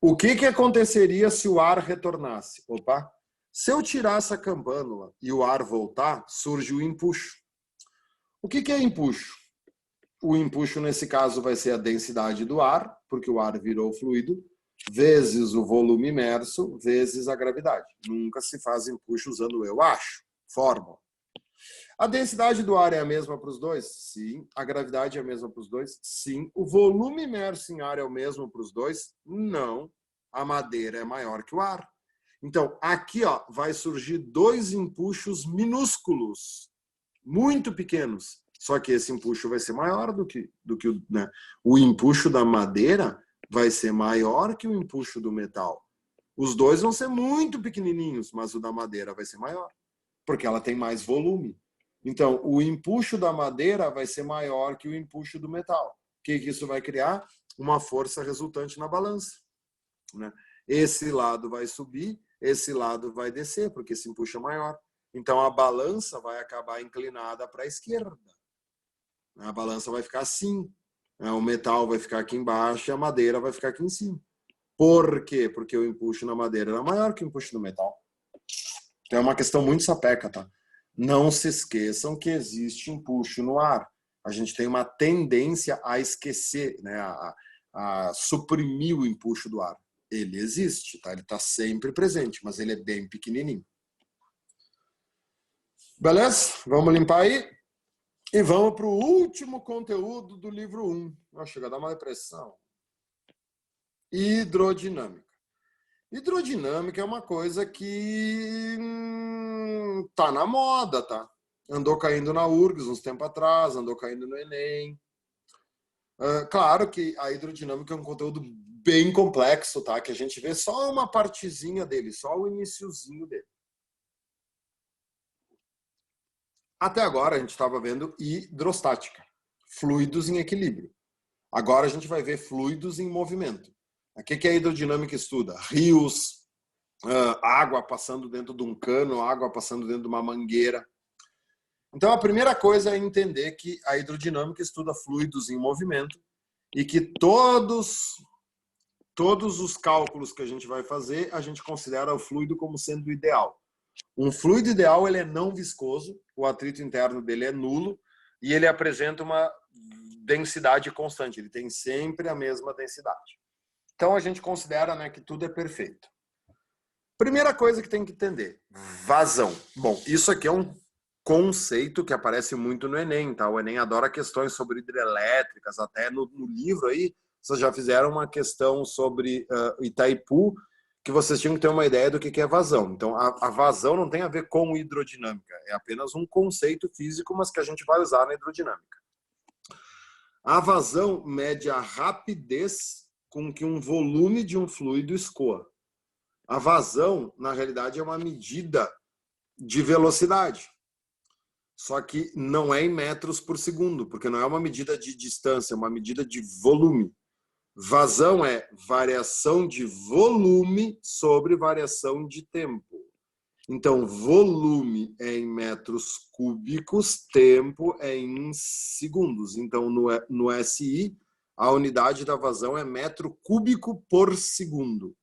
O que aconteceria se o ar retornasse? Opa! Se eu tirar essa campânula e o ar voltar, surge o empuxo. O que é empuxo? O empuxo, nesse caso, vai ser a densidade do ar, porque o ar virou fluido, vezes o volume imerso, vezes a gravidade. Nunca se faz empuxo usando eu acho. Fórmula. A densidade do ar é a mesma para os dois? Sim. A gravidade é a mesma para os dois? Sim. O volume imerso em ar é o mesmo para os dois? Não. A madeira é maior que o ar. Então, aqui ó, vai surgir 2 empuxos minúsculos, muito pequenos. Só que esse empuxo vai ser maior do que né? O empuxo da madeira vai ser maior que o empuxo do metal. Os dois vão ser muito pequenininhos, mas o da madeira vai ser maior, porque ela tem mais volume. Então, o empuxo da madeira vai ser maior que o empuxo do metal. O que isso vai criar? Uma força resultante na balança, né? Esse lado vai subir, esse lado vai descer, porque esse empuxo é maior. Então, a balança vai acabar inclinada para a esquerda. A balança vai ficar assim. O metal vai ficar aqui embaixo e a madeira vai ficar aqui em cima. Por quê? Porque o empuxo na madeira era maior que o empuxo no metal. Então é uma questão muito sapeca, tá? Não se esqueçam que existe empuxo no ar. A gente tem uma tendência a esquecer, né? A suprimir o empuxo do ar. Ele existe, tá? Ele está sempre presente, mas ele é bem pequenininho. Beleza? Vamos limpar aí? E vamos para o último conteúdo do livro 1. Chega a dar uma depressão. Hidrodinâmica. Hidrodinâmica é uma coisa que tá na moda, tá? Andou caindo na URGS uns tempos atrás, andou caindo no Enem. Claro que a hidrodinâmica é um conteúdo bem complexo, tá? Que a gente vê só uma partezinha dele, só o iniciozinho dele. Até agora a gente estava vendo hidrostática, fluidos em equilíbrio. Agora a gente vai ver fluidos em movimento. O que a hidrodinâmica estuda? Rios, água passando dentro de um cano, água passando dentro de uma mangueira. Então a primeira coisa é entender que a hidrodinâmica estuda fluidos em movimento e que todos os cálculos que a gente vai fazer, a gente considera o fluido como sendo ideal. Um fluido ideal ele é não viscoso, o atrito interno dele é nulo e ele apresenta uma densidade constante, ele tem sempre a mesma densidade. Então a gente considera, né, que tudo é perfeito. Primeira coisa que tem que entender, vazão. Bom, isso aqui é um conceito que aparece muito no Enem, tá? O Enem adora questões sobre hidrelétricas, até no livro aí, vocês já fizeram uma questão sobre Itaipu, que vocês tinham que ter uma ideia do que é vazão. Então, a vazão não tem a ver com hidrodinâmica, é apenas um conceito físico, mas que a gente vai usar na hidrodinâmica. A vazão mede a rapidez com que um volume de um fluido escoa. A vazão, na realidade, é uma medida de velocidade. Só que não é em metros por segundo, porque não é uma medida de distância, é uma medida de volume. Vazão é variação de volume sobre variação de tempo. Então, volume é em metros cúbicos, tempo é em segundos. Então, no SI, a unidade da vazão é metro cúbico por segundo.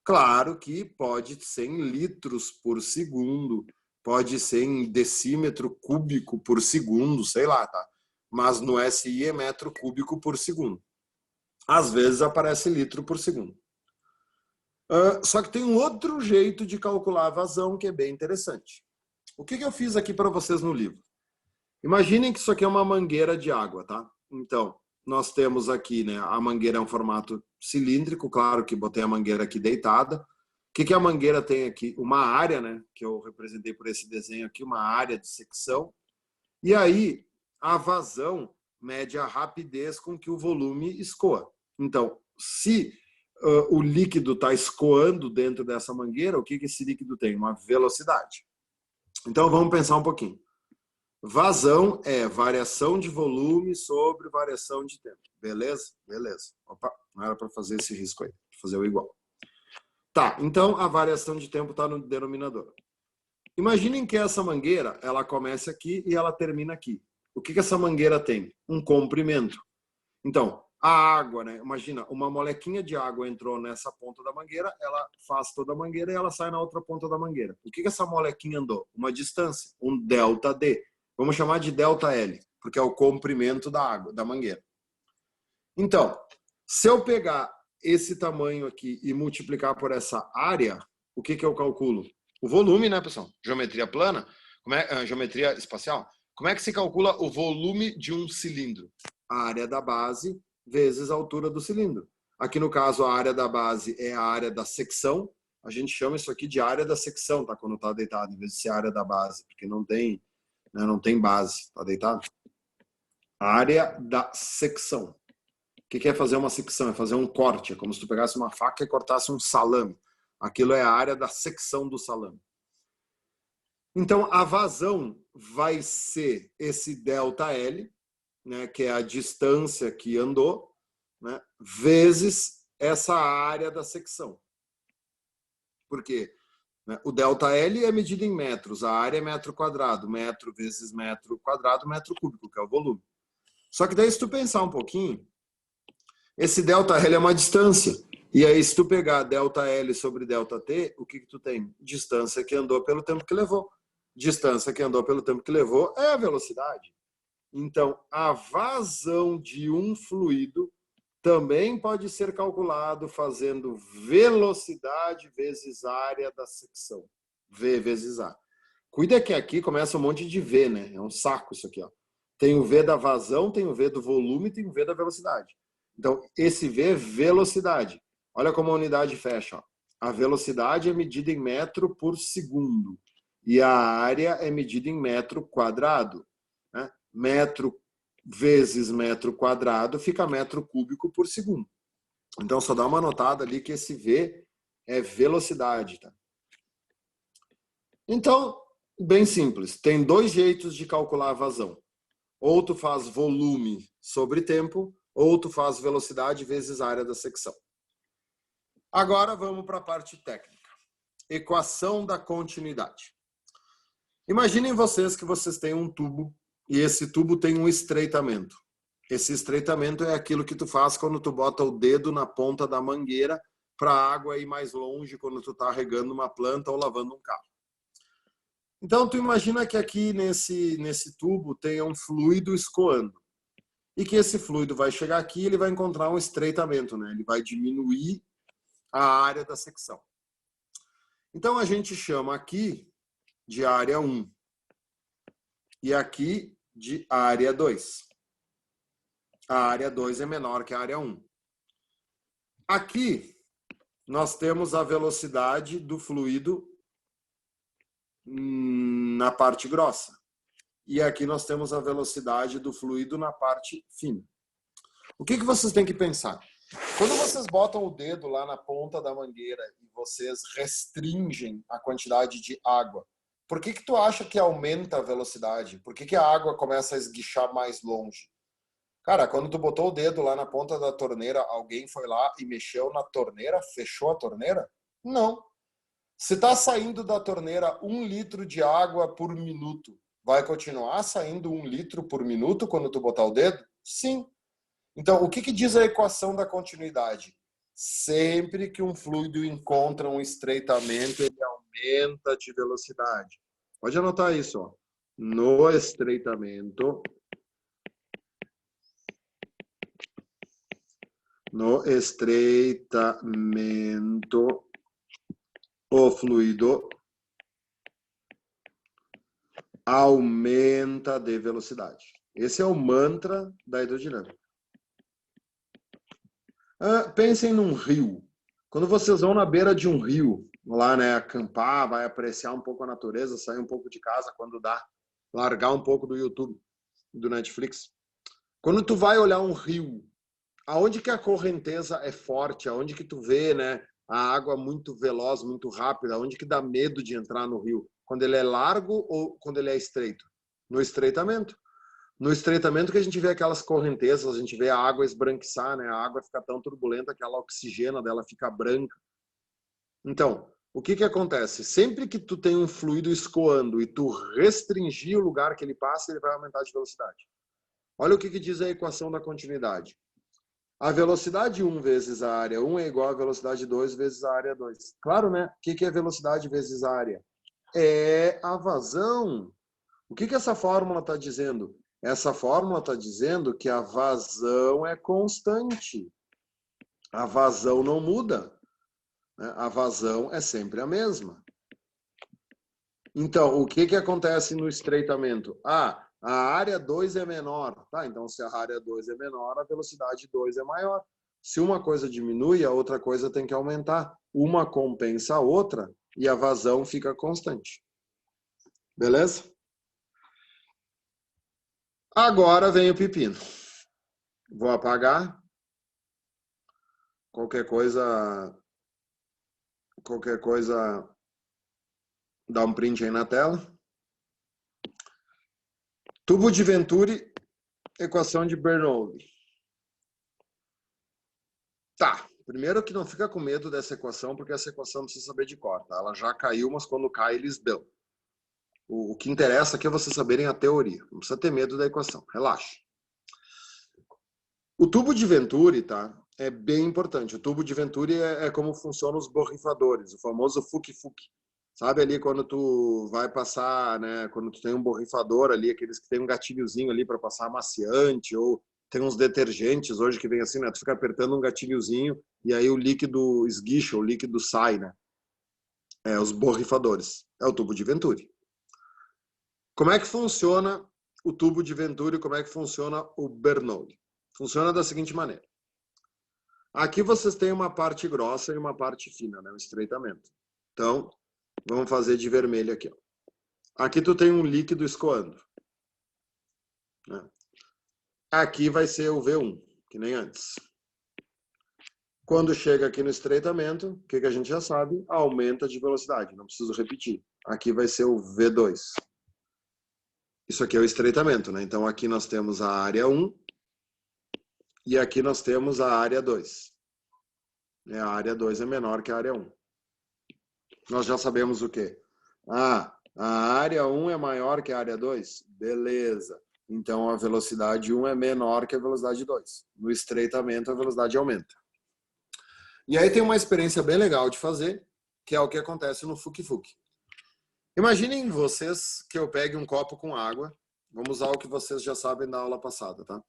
Claro que pode ser em litros por segundo, pode ser em decímetro cúbico por segundo, sei lá, tá? Mas no SI é metro cúbico por segundo. Às vezes aparece litro por segundo. Só que tem um outro jeito de calcular a vazão que é bem interessante. O que eu fiz aqui para vocês no livro? Imaginem que isso aqui é uma mangueira de água, tá? Então, nós temos aqui, né, a mangueira é um formato cilíndrico, claro que botei a mangueira aqui deitada. O que a mangueira tem aqui? Uma área, né, que eu representei por esse desenho aqui, uma área de secção. E aí, a vazão mede a rapidez com que o volume escoa. Então, se o líquido está escoando dentro dessa mangueira, o que esse líquido tem? Uma velocidade. Então, vamos pensar um pouquinho. Vazão é variação de volume sobre variação de tempo. Beleza? Beleza. Opa, não era para fazer esse risco aí, fazer o igual. Tá, então a variação de tempo está no denominador. Imaginem que essa mangueira, ela começa aqui e ela termina aqui. O que essa mangueira tem? Um comprimento. Então, a água, né? Imagina, uma molequinha de água entrou nessa ponta da mangueira, ela faz toda a mangueira e ela sai na outra ponta da mangueira. O que essa molequinha andou? Uma distância, um delta D. Vamos chamar de delta L, porque é o comprimento da água, da mangueira. Então, se eu pegar esse tamanho aqui e multiplicar por essa área, o que eu calculo? O volume, né, pessoal? Geometria plana, geometria espacial. Como é que se calcula o volume de um cilindro? A área da base vezes a altura do cilindro. Aqui no caso, a área da base é a área da secção. A gente chama isso aqui de área da secção, tá? Quando está deitado, em vez de ser área da base, porque não tem, né, não tem base, tá deitado? Área da secção. O que é fazer uma secção? É fazer um corte. É como se tu pegasse uma faca e cortasse um salame. Aquilo é a área da secção do salame. Então, a vazão vai ser esse ΔL, né, que é a distância que andou, né, vezes essa área da secção. Por quê? O ΔL é medido em metros, a área é metro quadrado, metro vezes metro quadrado, metro cúbico, que é o volume. Só que daí, se tu pensar um pouquinho, esse ΔL é uma distância. E aí, se tu pegar ΔL sobre ΔT, o que tu tem? Distância que andou pelo tempo que levou. Distância que andou pelo tempo que levou é a velocidade. Então, a vazão de um fluido também pode ser calculado fazendo velocidade vezes área da secção. V vezes A. Cuida que aqui começa um monte de V, né? É um saco isso aqui, ó. Tem o V da vazão, tem o V do volume, tem o V da velocidade. Então, esse V é velocidade. Olha como a unidade fecha, ó. A velocidade é medida em metro por segundo. E a área é medida em metro quadrado. Né? Metro vezes metro quadrado fica metro cúbico por segundo. Então, só dá uma notada ali que esse V é velocidade. Tá? Então, bem simples. Tem dois jeitos de calcular a vazão. Ou tu faz volume sobre tempo, ou tu faz velocidade vezes área da secção. Agora vamos para a parte técnica. Equação da continuidade. Imaginem vocês que vocês têm um tubo e esse tubo tem um estreitamento. Esse estreitamento é aquilo que tu faz quando tu bota o dedo na ponta da mangueira para a água ir mais longe quando tu está regando uma planta ou lavando um carro. Então, tu imagina que aqui nesse tubo tem um fluido escoando. E que esse fluido vai chegar aqui e ele vai encontrar um estreitamento, né? Ele vai diminuir a área da secção. Então, a gente chama aqui de área 1 e aqui de área 2. A área 2 é menor que a área 1. Aqui, nós temos a velocidade do fluido na parte grossa. E aqui nós temos a velocidade do fluido na parte fina. O que vocês têm que pensar? Quando vocês botam o dedo lá na ponta da mangueira e vocês restringem a quantidade de água, por que tu acha que aumenta a velocidade? Por que a água começa a esguichar mais longe? Cara, quando tu botou o dedo lá na ponta da torneira, alguém foi lá e mexeu na torneira, fechou a torneira? Não. Se está saindo da torneira 1 litro de água por minuto, vai continuar saindo 1 litro por minuto quando tu botar o dedo? Sim. Então, o que diz a equação da continuidade? Sempre que um fluido encontra um estreitamento, ele aumenta de velocidade. Pode anotar isso, ó. No estreitamento, o fluido aumenta de velocidade. Esse é o mantra da hidrodinâmica. Pensem num rio. Quando vocês vão na beira de um rio, lá, né, acampar, vai apreciar um pouco a natureza, sair um pouco de casa quando dá, largar um pouco do YouTube, do Netflix. Quando tu vai olhar um rio, aonde que a correnteza é forte, aonde que tu vê, né, a água muito veloz, muito rápida, aonde que dá medo de entrar no rio? Quando ele é largo ou quando ele é estreito? No estreitamento. No estreitamento que a gente vê aquelas correntezas, a gente vê a água esbranquiçar, né? A água fica tão turbulenta que ela oxigena dela, fica branca. Então, o que acontece? Sempre que tu tem um fluido escoando e tu restringir o lugar que ele passa, ele vai aumentar de velocidade. Olha o que diz a equação da continuidade. A velocidade 1 vezes a área 1 é igual a velocidade 2 vezes a área 2. Claro, né? O que é velocidade vezes a área? É a vazão. O que essa fórmula está dizendo? Essa fórmula está dizendo que a vazão é constante. A vazão não muda. A vazão é sempre a mesma. Então, o que acontece no estreitamento? A área 2 é menor. Tá, então, se a área 2 é menor, a velocidade 2 é maior. Se uma coisa diminui, a outra coisa tem que aumentar. Uma compensa a outra e a vazão fica constante. Beleza? Agora vem o pepino. Vou apagar. Qualquer coisa, dá um print aí na tela. Tubo de Venturi, equação de Bernoulli. Tá, primeiro que não fica com medo dessa equação, porque essa equação não precisa saber de cor, tá? Ela já caiu, mas quando cai eles dão. O que interessa aqui é vocês saberem a teoria. Não precisa ter medo da equação, relaxa. O tubo de Venturi, tá? é bem importante. O tubo de Venturi é como funcionam os borrifadores, o famoso fuque-fuque. Sabe ali quando tu vai passar, né? Quando tu tem um borrifador ali, aqueles que tem um gatilhozinho ali para passar amaciante, ou tem uns detergentes hoje que vem assim, né? Tu fica apertando um gatilhozinho e aí o líquido esguicha, o líquido sai, né? Os borrifadores. É o tubo de Venturi. Como é que funciona o tubo de Venturi? Como é que funciona o Bernoulli? Funciona da seguinte maneira. Aqui vocês têm uma parte grossa e uma parte fina, né? O estreitamento. Então, vamos fazer de vermelho aqui. Ó. Aqui tu tem um líquido escoando. Né? Aqui vai ser o V1, que nem antes. Quando chega aqui no estreitamento, o que a gente já sabe? Aumenta de velocidade, não preciso repetir. Aqui vai ser o V2. Isso aqui é o estreitamento, né? Então aqui nós temos a área 1 e aqui nós temos a área 2. A área 2 é menor que a área 1. Nós já sabemos o quê? A área 1 é maior que a área 2? Beleza. Então a velocidade 1 é menor que a velocidade 2. No estreitamento a velocidade aumenta. E aí tem uma experiência bem legal de fazer, que é o que acontece no fuque-fuque. Imaginem vocês que eu pegue um copo com água. Vamos usar o que vocês já sabem da aula passada, tá?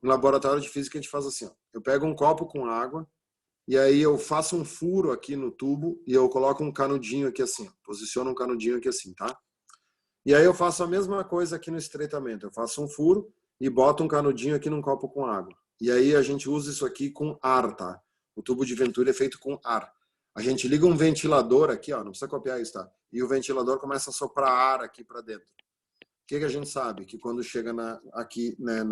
No laboratório de física a gente faz assim, ó. Eu pego um copo com água e aí eu faço um furo aqui no tubo e eu coloco um canudinho aqui assim, ó. Posiciono um canudinho aqui assim, tá? E aí eu faço a mesma coisa aqui no estreitamento. Eu faço um furo e boto um canudinho aqui num copo com água. E aí a gente usa isso aqui com ar, tá? O tubo de Venturi é feito com ar. A gente liga um ventilador aqui, ó, não precisa copiar isso, tá? E o ventilador começa a soprar ar aqui para dentro. O que a gente sabe? Que quando chega aqui, né,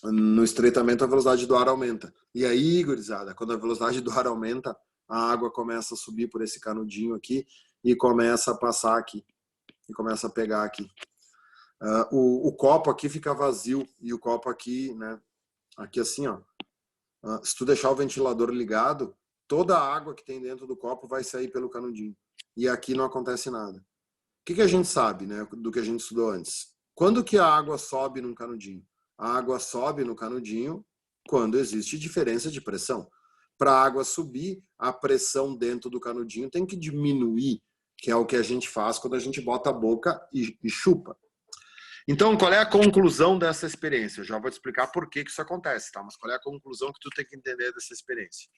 no estreitamento, a velocidade do ar aumenta. E aí, gurizada, quando a velocidade do ar aumenta, a água começa a subir por esse canudinho aqui e começa a passar aqui. E começa a pegar aqui. O copo aqui fica vazio e o copo aqui, né? Aqui assim, ó. Se tu deixar o ventilador ligado, toda a água que tem dentro do copo vai sair pelo canudinho. E aqui não acontece nada. O que a gente sabe, né? Do que a gente estudou antes? Quando que a água sobe num canudinho? A água sobe no canudinho quando existe diferença de pressão. Para a água subir, a pressão dentro do canudinho tem que diminuir, que é o que a gente faz quando a gente bota a boca e chupa. Então, qual é a conclusão dessa experiência? Eu já vou te explicar por que isso acontece, tá? Mas qual é a conclusão que tu tem que entender dessa experiência?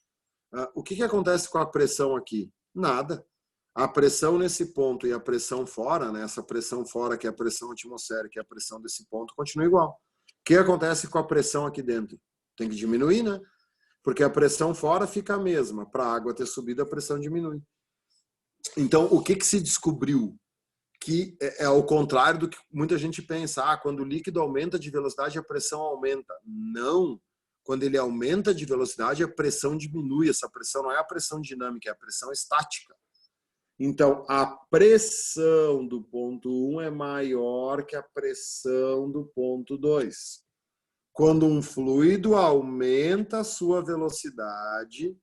O que acontece com a pressão aqui? Nada. A pressão nesse ponto e a pressão fora, né? Essa pressão fora, que é a pressão atmosférica, e a pressão desse ponto, continua igual. O que acontece com a pressão aqui dentro? Tem que diminuir, né? Porque a pressão fora fica a mesma. Para a água ter subido, a pressão diminui. Então, o que se descobriu? Que é ao contrário do que muita gente pensa. Quando o líquido aumenta de velocidade, a pressão aumenta. Não. Quando ele aumenta de velocidade, a pressão diminui. Essa pressão não é a pressão dinâmica, é a pressão estática. Então, a pressão do ponto 1 é maior que a pressão do ponto 2. Quando um fluido aumenta a sua velocidade,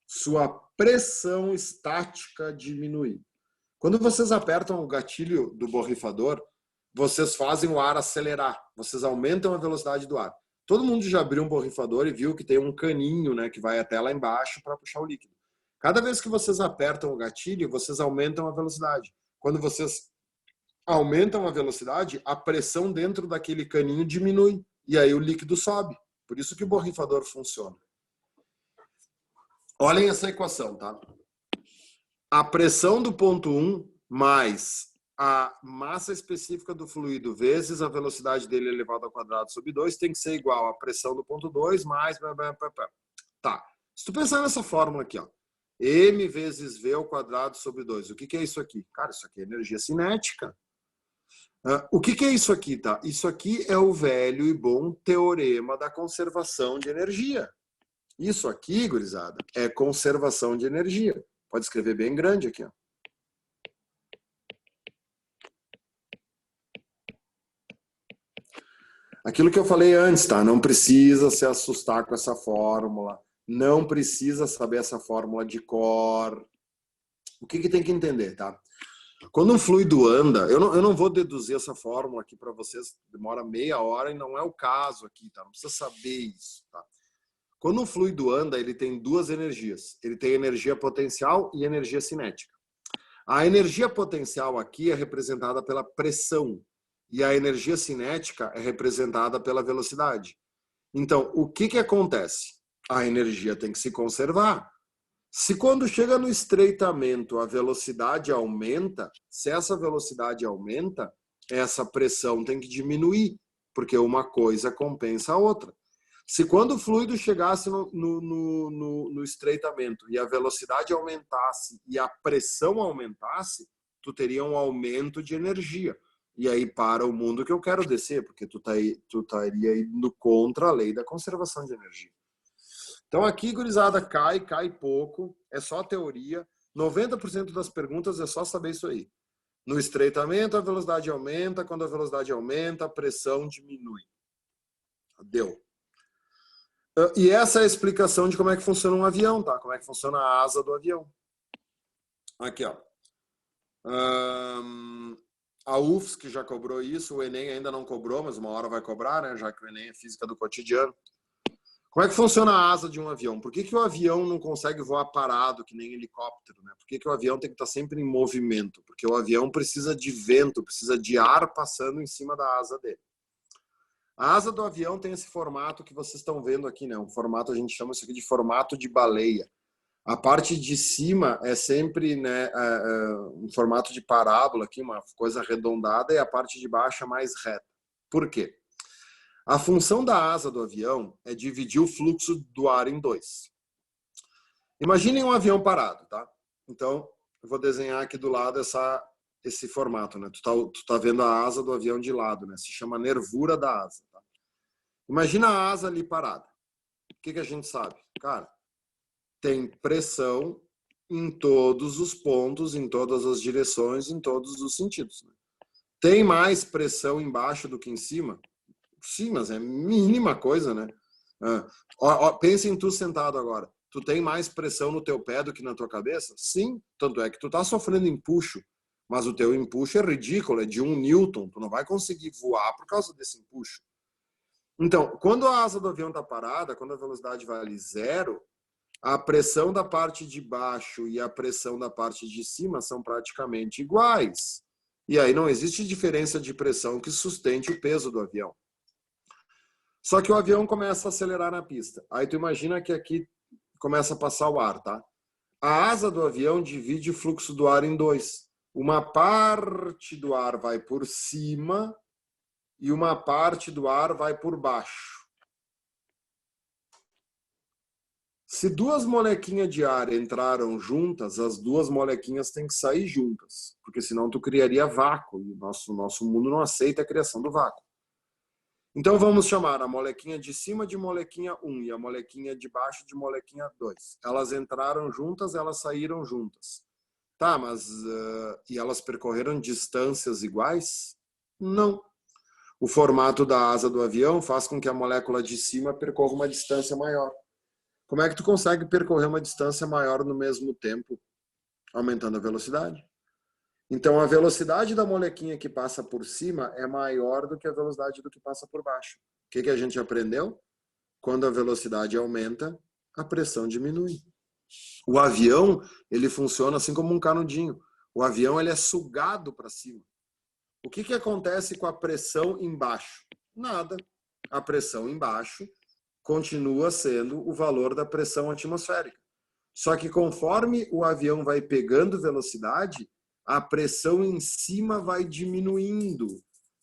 sua pressão estática diminui. Quando vocês apertam o gatilho do borrifador, vocês fazem o ar acelerar, vocês aumentam a velocidade do ar. Todo mundo já abriu um borrifador e viu que tem um caninho, né, que vai até lá embaixo para puxar o líquido. Cada vez que vocês apertam o gatilho, vocês aumentam a velocidade. Quando vocês aumentam a velocidade, a pressão dentro daquele caninho diminui e aí o líquido sobe. Por isso que o borrifador funciona. Olhem essa equação, tá? A pressão do ponto 1 mais a massa específica do fluido vezes a velocidade dele elevado ao quadrado sobre 2 tem que ser igual à pressão do ponto 2 mais... Tá. Se tu pensar nessa fórmula aqui, ó, m vezes v ao quadrado sobre 2, o que é isso aqui? Cara, isso aqui é energia cinética. O que é isso aqui, tá? Isso aqui é o velho e bom teorema da conservação de energia. Isso aqui, gurizada, é conservação de energia. Pode escrever bem grande aqui, ó. Aquilo que eu falei antes, tá? Não precisa se assustar com essa fórmula. Não precisa saber essa fórmula de cor. O que tem que entender, tá? Quando um fluido anda, eu não vou deduzir essa fórmula aqui para vocês, demora meia hora e não é o caso aqui, tá? Não precisa saber isso, tá? Quando um fluido anda, ele tem duas energias. Ele tem energia potencial e energia cinética. A energia potencial aqui é representada pela pressão e a energia cinética é representada pela velocidade. Então, o que acontece? A energia tem que se conservar. Se quando chega no estreitamento a velocidade aumenta, se essa velocidade aumenta, essa pressão tem que diminuir, porque uma coisa compensa a outra. Se quando o fluido chegasse no estreitamento e a velocidade aumentasse e a pressão aumentasse, tu teria um aumento de energia. E aí para o mundo que eu quero descer, porque tu estaria indo contra a lei da conservação de energia. Então aqui, gurizada, cai pouco, é só teoria. 90% das perguntas é só saber isso aí. No estreitamento, a velocidade aumenta, quando a velocidade aumenta, a pressão diminui. Deu. E essa é a explicação de como é que funciona um avião, tá? Como é que funciona a asa do avião. Aqui, ó. A UFSC que já cobrou isso, o Enem ainda não cobrou, mas uma hora vai cobrar, né? Já que o Enem é física do cotidiano. Como é que funciona a asa de um avião? Por que o avião não consegue voar parado, que nem helicóptero, né? Por que o avião tem que estar sempre em movimento? Porque o avião precisa de vento, precisa de ar passando em cima da asa dele. A asa do avião tem esse formato que vocês estão vendo aqui, né? Um formato, a gente chama isso aqui de formato de baleia. A parte de cima é sempre, né, um formato de parábola aqui, uma coisa arredondada, e a parte de baixo é mais reta. Por quê? A função da asa do avião é dividir o fluxo do ar em dois. Imaginem um avião parado, tá? Então, eu vou desenhar aqui do lado esse formato, né? Tu tá vendo a asa do avião de lado, né? Se chama nervura da asa, tá? Imagina a asa ali parada. O que a gente sabe? Cara, tem pressão em todos os pontos, em todas as direções, em todos os sentidos, né? Tem mais pressão embaixo do que em cima? Sim, mas é mínima coisa, né? Pensa em tu sentado agora. Tu tem mais pressão no teu pé do que na tua cabeça? Sim, tanto é que tu tá sofrendo empuxo, mas o teu empuxo é ridículo, é de 1 Newton, tu não vai conseguir voar por causa desse empuxo. Então, quando a asa do avião tá parada, quando a velocidade vale zero, a pressão da parte de baixo e a pressão da parte de cima são praticamente iguais. E aí não existe diferença de pressão que sustente o peso do avião. Só que o avião começa a acelerar na pista. Aí tu imagina que aqui começa a passar o ar, tá? A asa do avião divide o fluxo do ar em dois. Uma parte do ar vai por cima e uma parte do ar vai por baixo. Se duas molequinhas de ar entraram juntas, as duas molequinhas têm que sair juntas, porque senão tu criaria vácuo e o nosso mundo não aceita a criação do vácuo. Então vamos chamar a molequinha de cima de molequinha 1 e a molequinha de baixo de molequinha 2. Elas entraram juntas, elas saíram juntas. Tá, mas e elas percorreram distâncias iguais? Não. O formato da asa do avião faz com que a molécula de cima percorra uma distância maior. Como é que tu consegue percorrer uma distância maior no mesmo tempo? Aumentando a velocidade. Então, a velocidade da molequinha que passa por cima é maior do que a velocidade do que passa por baixo. O que a gente aprendeu? Quando a velocidade aumenta, a pressão diminui. O avião, ele funciona assim como um canudinho. O avião, ele é sugado para cima. O que acontece com a pressão embaixo? Nada. A pressão embaixo continua sendo o valor da pressão atmosférica. Só que conforme o avião vai pegando velocidade, a pressão em cima vai diminuindo.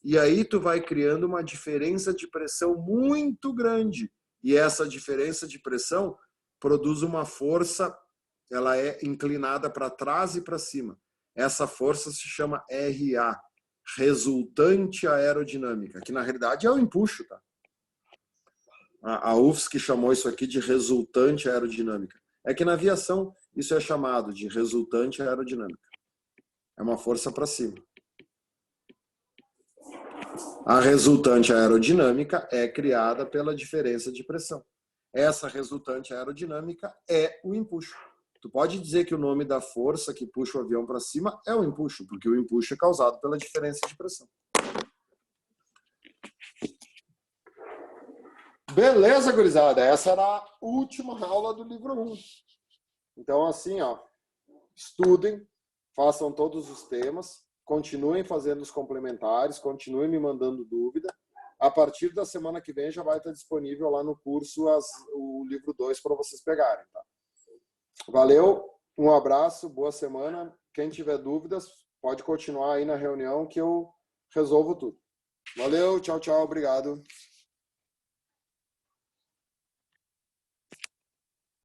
E aí tu vai criando uma diferença de pressão muito grande. E essa diferença de pressão produz uma força, ela é inclinada para trás e para cima. Essa força se chama RA, resultante aerodinâmica, que na realidade é o empuxo, tá? A UFSC chamou isso aqui de resultante aerodinâmica. É que na aviação isso é chamado de resultante aerodinâmica. É uma força para cima. A resultante aerodinâmica é criada pela diferença de pressão. Essa resultante aerodinâmica é o empuxo. Tu pode dizer que o nome da força que puxa o avião para cima é o empuxo, porque o empuxo é causado pela diferença de pressão. Beleza, gurizada. Essa era a última aula do livro 1. Então, assim, ó, estudem, façam todos os temas, continuem fazendo os complementares, continuem me mandando dúvida. A partir da semana que vem já vai estar disponível lá no curso o livro 2 para vocês pegarem, tá? Valeu, um abraço, boa semana. Quem tiver dúvidas, pode continuar aí na reunião que eu resolvo tudo. Valeu, tchau, tchau, obrigado.